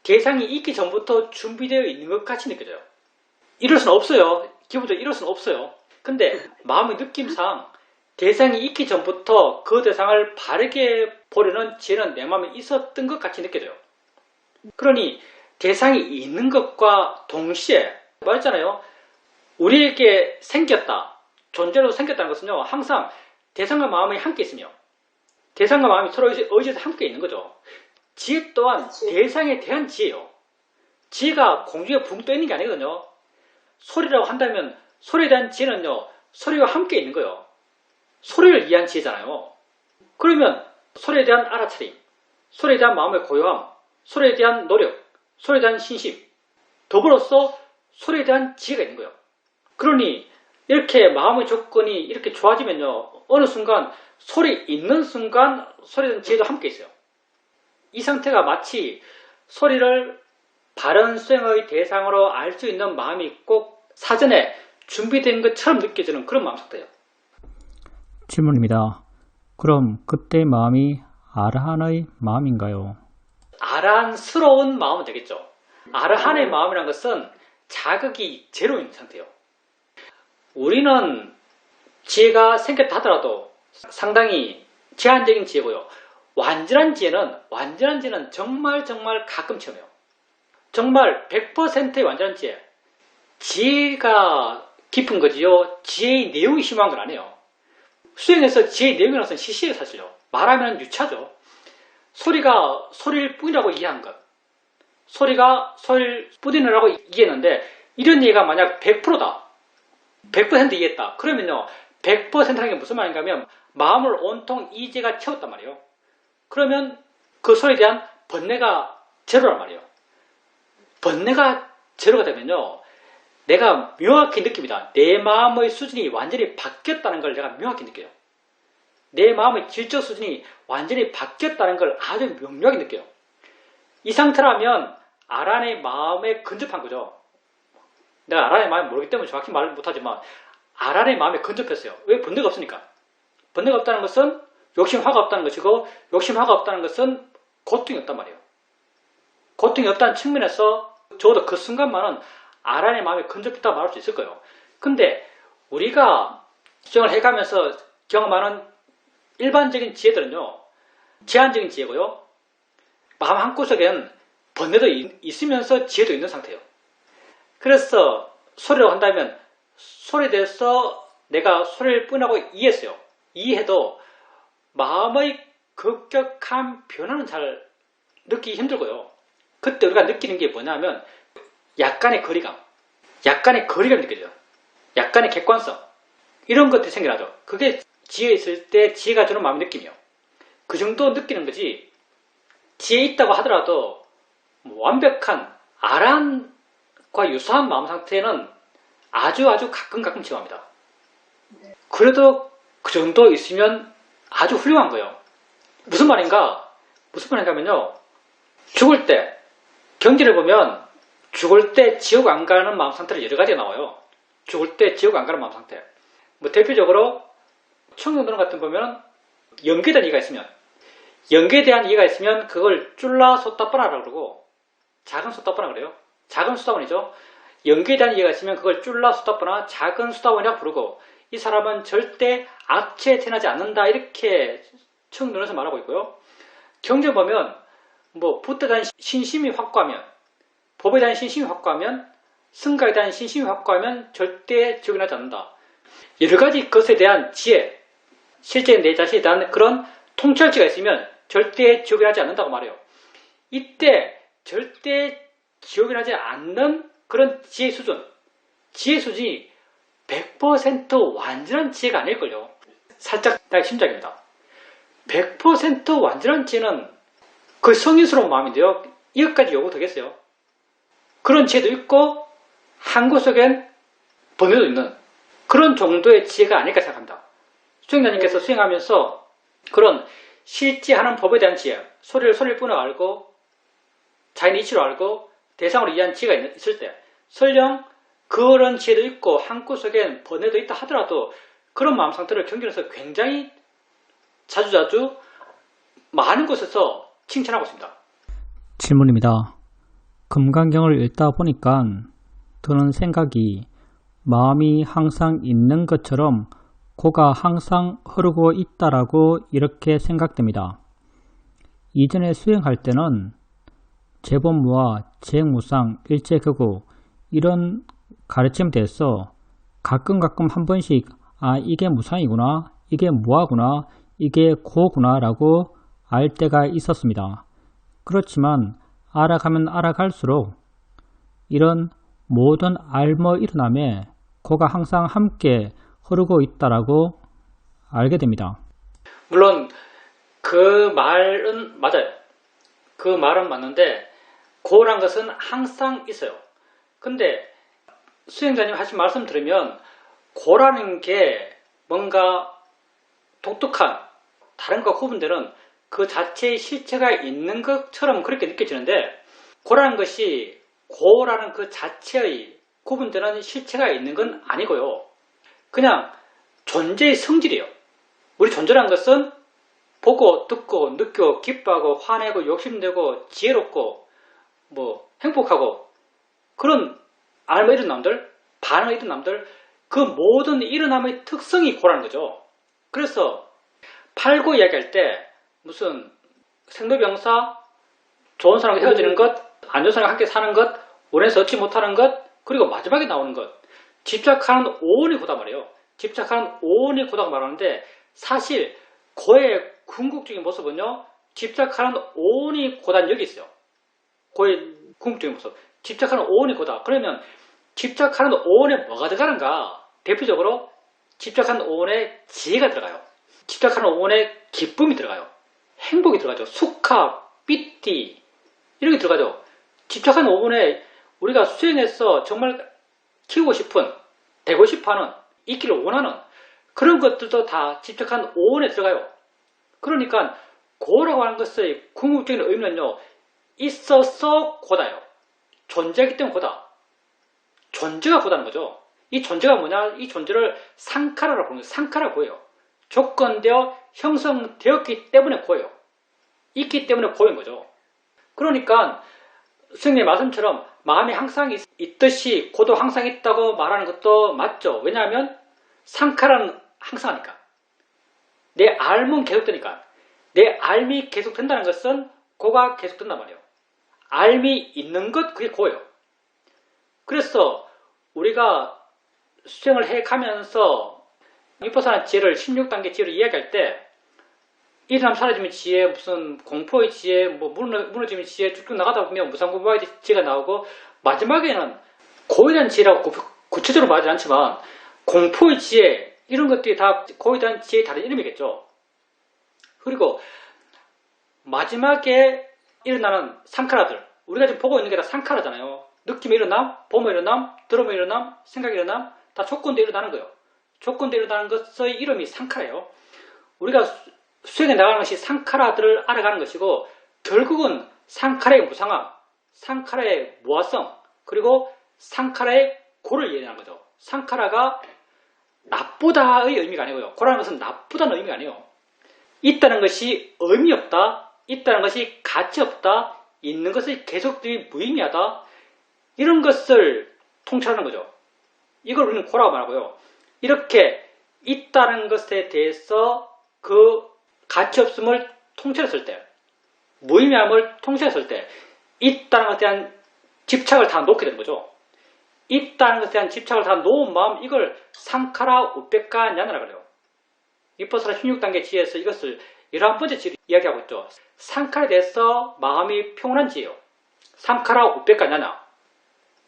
대상이 있기 전부터 준비되어 있는 것 같이 느껴져요. 이럴 수는 없어요. 기본적으로 이럴 수는 없어요. 근데 마음의 느낌상 대상이 있기 전부터 그 대상을 바르게 보려는 지혜는 내 마음에 있었던 것 같이 느껴져요. 그러니 대상이 있는 것과 동시에 말했잖아요. 우리에게 생겼다. 존재로 생겼다는 것은요. 항상 대상과 마음이 함께 있으며 대상과 마음이 서로 의지해서 함께 있는 거죠. 지혜 또한 대상에 대한 지혜예요. 지혜가 공중에 붕 떠 있는 게 아니거든요. 소리라고 한다면 소리에 대한 지혜는요. 소리와 함께 있는 거예요. 소리를 위한 지혜잖아요. 그러면 소리에 대한 알아차림, 소리에 대한 마음의 고요함, 소리에 대한 노력, 소리에 대한 신심, 더불어서 소리에 대한 지혜가 있는 거예요. 그러니 이렇게 마음의 조건이 이렇게 좋아지면요. 어느 순간 소리 있는 순간 소리에 대한 지혜도 함께 있어요. 이 상태가 마치 소리를 바른 수행의 대상으로 알 수 있는 마음이 꼭 사전에 준비된 것처럼 느껴지는 그런 마음 상태예요. 질문입니다. 그럼 그때 마음이 아르한의 마음인가요? 아란스러운 마음은 되겠죠. 아르한의 마음이라는 것은 자극이 제로인 상태예요. 우리는 지혜가 생겼다 하더라도 상당히 제한적인 지혜고요. 완전한 지혜는 정말 가끔 체험해요. 정말 100%의 완전한 지혜. 지혜가 깊은 거지요. 지혜의 내용이 심한 건 아니에요. 수행에서 지혜의 내용이라는 것은 시시해요, 사실요. 말하면 유차죠. 소리가 소리일 뿐이라고 이해한 것. 소리가 소리일 뿐이라고 이해했는데 이런 얘기가 만약 100%다. 100% 이해했다. 그러면요. 100%라는 게 무슨 말인가 하면 마음을 온통 이제가 채웠단 말이에요. 그러면 그 소리에 대한 번뇌가 제로란 말이에요. 번뇌가 제로가 되면요. 내가 명확히 느낍니다. 내 마음의 수준이 완전히 바뀌었다는 걸 내가 명확히 느껴요. 내 마음의 질적 수준이 완전히 바뀌었다는 걸 아주 명료하게 느껴요. 이 상태라면 아란의 마음에 근접한 거죠. 내가 아란의 마음을 모르기 때문에 정확히 말을 못하지만 아란의 마음에 근접했어요. 왜? 번뇌가 없으니까. 번뇌가 없다는 것은 욕심, 화가 없다는 것이고 욕심, 화가 없다는 것은 고통이 없단 말이에요. 고통이 없다는 측면에서 적어도 그 순간만은 아란의 마음에 근접했다고 말할 수 있을 거예요. 근데 우리가 수행을 해가면서 경험하는 일반적인 지혜들은요, 제한적인 지혜고요. 마음 한구석엔 번뇌도 있으면서 지혜도 있는 상태예요. 그래서 소리라고 한다면 소리에 대해서 내가 소리를 뿌리라고 이해했어요. 이해해도 마음의 급격한 변화는 잘 느끼기 힘들고요. 그때 우리가 느끼는 게 뭐냐면 약간의 거리감이 느껴져요. 약간의 객관성, 이런 것들이 생겨나죠. 그게 지혜에 있을 때 지혜가 주는 마음의 느낌이요. 그 정도 느끼는 거지, 지혜 있다고 하더라도 완벽한 아란과 유사한 마음 상태는 아주 가끔 지나갑니다. 그래도 그 정도 있으면 아주 훌륭한 거예요. 무슨 말인가 하면요, 죽을 때 경전을 보면 죽을 때 지옥 안 가는 마음 상태를 여러 가지가 나와요. 죽을 때 지옥 안 가는 마음 상태. 대표적으로 청정도론 같은 거 보면 연기에 대한 이해가 있으면 그걸 쫄라 소따빠나라고 그러고, 작은 소따빠나 그래요. 작은 수다원이죠. 연기에 대한 이해가 있으면 그걸 쫄라 소따빠나, 작은 수다원이라고 부르고, 이 사람은 절대 악체에 태어나지 않는다, 이렇게 청정도론에서 말하고 있고요. 경전 보면 부처에 대한 신심이 확고하면, 법에 대한 신심이 확고하면, 승가에 대한 신심이 확고하면 절대 지옥에 나지 않는다. 여러 가지 것에 대한 지혜, 실제 내 자신에 대한 그런 통찰지가 있으면 절대 지옥에 나지 않는다고 말해요. 이때 절대 지옥에 나지 않는 그런 지혜 수준이 100% 완전한 지혜가 아닐걸요. 살짝 심장입니다. 100% 완전한 지혜는 그 성인스러운 마음인데요. 이것까지 요구 되겠어요. 그런 지혜도 있고 한구석엔 번뇌도 있는 그런 정도의 지혜가 아닐까 생각합니다. 수행자님께서 수행하면서 그런 실제하는 법에 대한 지혜, 소리를 뿐을 알고 자연의 이치로 알고 대상으로 이해한 지혜가 있을 때, 설령 그런 지혜도 있고 한구석엔 번뇌도 있다 하더라도 그런 마음 상태를 경전에서 굉장히 자주 많은 곳에서 칭찬하고 있습니다. 질문입니다. 금강경을 읽다 보니까 드는 생각이 마음이 항상 있는 것처럼 고가 항상 흐르고 있다라고 이렇게 생각됩니다. 이전에 수행할 때는 재본무와 재무상, 일체거구 이런 가르침에 대해서 가끔 한 번씩 이게 무상이구나, 이게 무하구나, 이게 고구나 라고 알 때가 있었습니다. 그렇지만 알아가면 알아갈수록 이런 모든 알머 일어남에 고가 항상 함께 흐르고 있다라고 알게 됩니다. 물론 그 말은 맞아요. 그 말은 맞는데 고란 것은 항상 있어요. 근데 수행자님 하신 말씀 들으면 고라는 게 뭔가 독특한 다른 것과 구분되는 그 자체의 실체가 있는 것처럼 그렇게 느껴지는데, 고라는 것이 고라는 그 자체의 구분되는 실체가 있는 건 아니고요. 그냥 존재의 성질이에요. 우리 존재라는 것은 보고 듣고 느끼고 기뻐하고 화내고 욕심내고 지혜롭고 행복하고 그런 알마 이런 남들, 반응 이런 남들, 그 모든 일어남의 특성이 고라는 거죠. 그래서 팔고 이야기할 때 무슨 생로병사, 좋은 사람과 헤어지는 것, 안 좋은 사람과 함께 사는 것, 원해서 얻지 못하는 것, 그리고 마지막에 나오는 것, 집착하는 오온이 고다 말이에요. 집착하는 오온이 고다고 말하는데, 사실 고의 궁극적인 모습은요, 집착하는 오온이 고다는 여기 있어요. 고의 궁극적인 모습, 집착하는 오온이 고다. 그러면 집착하는 오온에 뭐가 들어가는가? 대표적으로 집착하는 오온에 지혜가 들어가요. 집착하는 오온에 기쁨이 들어가요. 행복이 들어가죠. 수카, 삐띠 이런 게 들어가죠. 집착하는 오온에 우리가 수행해서 정말 키우고 싶은, 되고 싶어하는, 있기를 원하는 그런 것들도 다 집착한 오온에 들어가요. 그러니까 고라고 하는 것의 궁극적인 의미는요, 있어서 고다요. 존재하기 때문에 고다. 존재가 고다는 거죠. 이 존재가 뭐냐? 이 존재를 상카라라고 부르는 거예요. 상카라 고예요. 조건되어 형성되었기 때문에 고예요. 있기 때문에 고인 거죠. 그러니까 스님의 말씀처럼 마음이 항상 있듯이 고도 항상 있다고 말하는 것도 맞죠. 왜냐하면 상카라는 항상 하니까. 내 알면 계속되니까. 내 알미 계속된다는 것은 고가 계속된단 말이에요. 알미 있는 것, 그게 고예요. 그래서 우리가 수행을 해가면서 위퍼사나 지혜를 16단계 지혜를 이야기할 때 일어남 사라지면 지혜, 무슨 공포의 지혜, 뭐 무너지면 지혜 쭉쭉 나가다 보면 무상공부의 지혜가 나오고 마지막에는 고에 대한 지혜라고 구체적으로 말하지 않지만 공포의 지혜 이런 것들이 다 고에 대한 지혜의 다른 이름이겠죠. 그리고 마지막에 일어나는 상카라들, 우리가 지금 보고 있는 게 다 상카라잖아요. 느낌이 일어남, 보면 일어남, 들으면 일어남, 생각이 일어남, 다 조건대 일어나는 거예요. 조건대 일어나는 것의 이름이 상카라예요. 우리가 수행해 나가는 것이 상카라들을 알아가는 것이고 결국은 상카라의 무상함, 상카라의 무아성, 그리고 상카라의 고를 이해하는 거죠. 상카라가 나쁘다의 의미가 아니고요. 고라는 것은 나쁘다는 의미가 아니에요. 있다는 것이 의미 없다, 있다는 것이 가치 없다, 있는 것의 계속들이 무의미하다, 이런 것을 통찰하는 거죠. 이걸 우리는 고라고 말하고요. 이렇게 있다는 것에 대해서 그 가치 없음을 통찰했을 때, 무의미함을 통찰했을 때 있다는 것에 대한 집착을 다 놓게 되는 거죠. 있다는 것에 대한 집착을 다 놓은 마음, 이걸 상카라 우백카 냐나라 그래요. 위퍼사나 16단계 지혜에서 이것을 11번째 지혜로 이야기하고 있죠. 상카라에 대해서 마음이 평온한 지혜요. 상카라 우백카 냐나.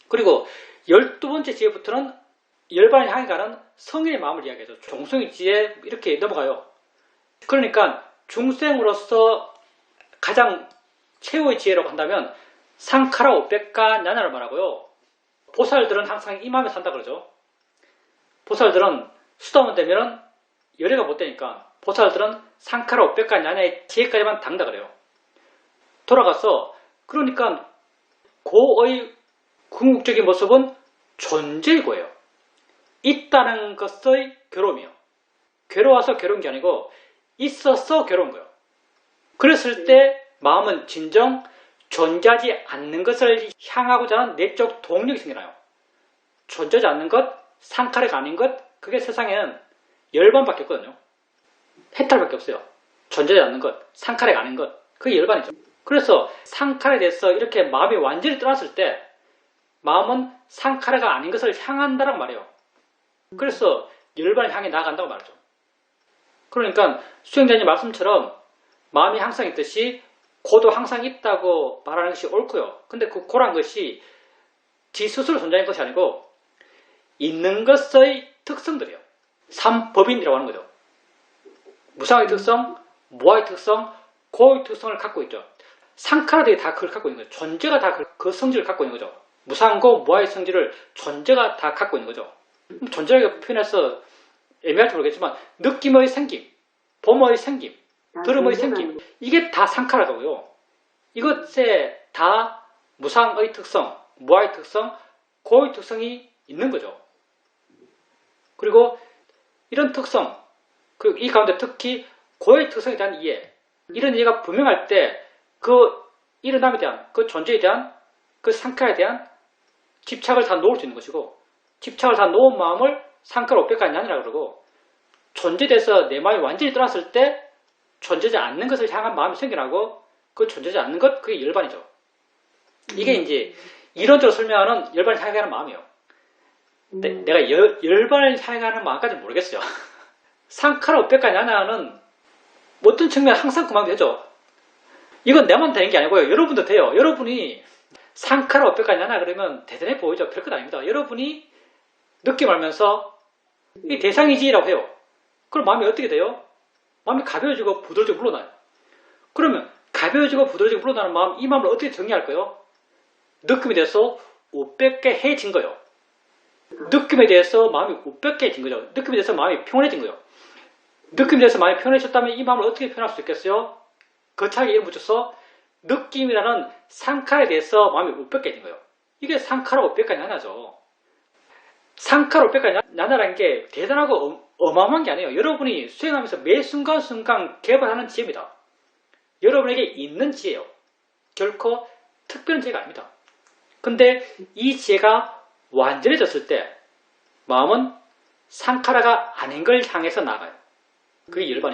그리고 12번째 지혜부터는 열반을 향해 가는 성인의 마음을 이야기하죠. 종성의 지혜 이렇게 넘어가요. 그러니까 중생으로서 가장 최후의 지혜라고 한다면 상카라 우백카 냐나를 말하고요. 보살들은 항상 이 마음에 산다 그러죠. 보살들은 수다원 되면은 열애가 못 되니까 보살들은 상카라 우백카 냐나의 지혜까지만 당다 그래요. 돌아가서 그러니까 고의 궁극적인 모습은 존재의 고예요. 있다는 것의 괴로움이요. 괴로워서 괴로운 게 아니고 있어서 괴로운 거예요. 그랬을 때 마음은 진정 존재하지 않는 것을 향하고자 하는 내적 동력이 생겨나요. 존재하지 않는 것, 상카라가 아닌 것, 그게 세상에는 열반밖에 없거든요. 해탈밖에 없어요. 존재하지 않는 것, 상카라가 아닌 것, 그게 열반이죠. 그래서 상카라에 대해서 이렇게 마음이 완전히 떠났을 때 마음은 상카라가 아닌 것을 향한다라고 말해요. 그래서 열반을 향해 나아간다고 말하죠. 그러니까 수행자님 말씀처럼 마음이 항상 있듯이 고도 항상 있다고 말하는 것이 옳고요. 근데 그 고란 것이 지 스스로 존재하는 것이 아니고 있는 것의 특성들이에요. 삼법인이라고 하는 거죠. 무상의 특성, 무아의 특성, 고의 특성을 갖고 있죠. 상카라들이 다 그걸 갖고 있는 거죠. 존재가 다 그 성질을 갖고 있는 거죠. 무상고 무아의 성질을 존재가 다 갖고 있는 거죠. 존재라고 표현해서 애매할지 모르겠지만 느낌의 생김, 봄의 생김, 들음의 생김, 이게 다 상카라고요. 이것에 다 무상의 특성, 무아의 특성, 고의 특성이 있는 거죠. 그리고 이런 특성, 그리고 이 가운데 특히 고의 특성에 대한 이해, 이런 이해가 분명할 때 그 일어남에 대한, 그 존재에 대한, 그 상카라에 대한 집착을 다 놓을 수 있는 것이고, 집착을 다 놓은 마음을 상카라 우백카 냐나라 그러고, 존재에 대해서 내 마음이 완전히 떠났을 때 존재하지 않는 것을 향한 마음이 생겨나고, 그 존재하지 않는 것, 그게 열반이죠. 이게 이제 이론적으로 설명하는 열반을 향해 가는 마음이에요. 근데 내가 열반을 향해 가는 마음까지는 모르겠어요. 상카라 우백카 냐나는 어떤 측면에 항상 그 마음이 되죠. 이건 내만 되는 게 아니고요. 여러분도 돼요. 여러분이 상카라 우백카 냐나 그러면 대단해 보이죠. 별것 아닙니다. 여러분이 느낌 알면서 이 대상이지라고 해요. 그럼 마음이 어떻게 돼요? 마음이 가벼워지고 부드러워지고 물러나요. 그러면 가벼워지고 부드러워지고 물러나는 마음, 이 마음을 어떻게 정리할까요? 느낌에 대해서 우백해진 거예요. 느낌에 대해서 마음이 우백해진 거죠. 느낌에 대해서 마음이 평온해진 거예요. 느낌에 대해서 마음이 평온해졌다면 이 마음을 어떻게 표현할 수 있겠어요? 거창하게 이름 붙여서 느낌이라는 상카라에 대해서 마음이 우백해진 거예요. 이게 상카라 우백카 냐나죠. 상카라 우백카 냐나라는 게 대단하고 어마어마한 게 아니에요. 여러분이 수행하면서 매 순간순간 개발하는 지혜입니다. 여러분에게 있는 지혜예요. 결코 특별한 지혜가 아닙니다. 근데 이 지혜가 완전해졌을 때 마음은 상카라가 아닌 걸 향해서 나가요. 그게 열반입니다.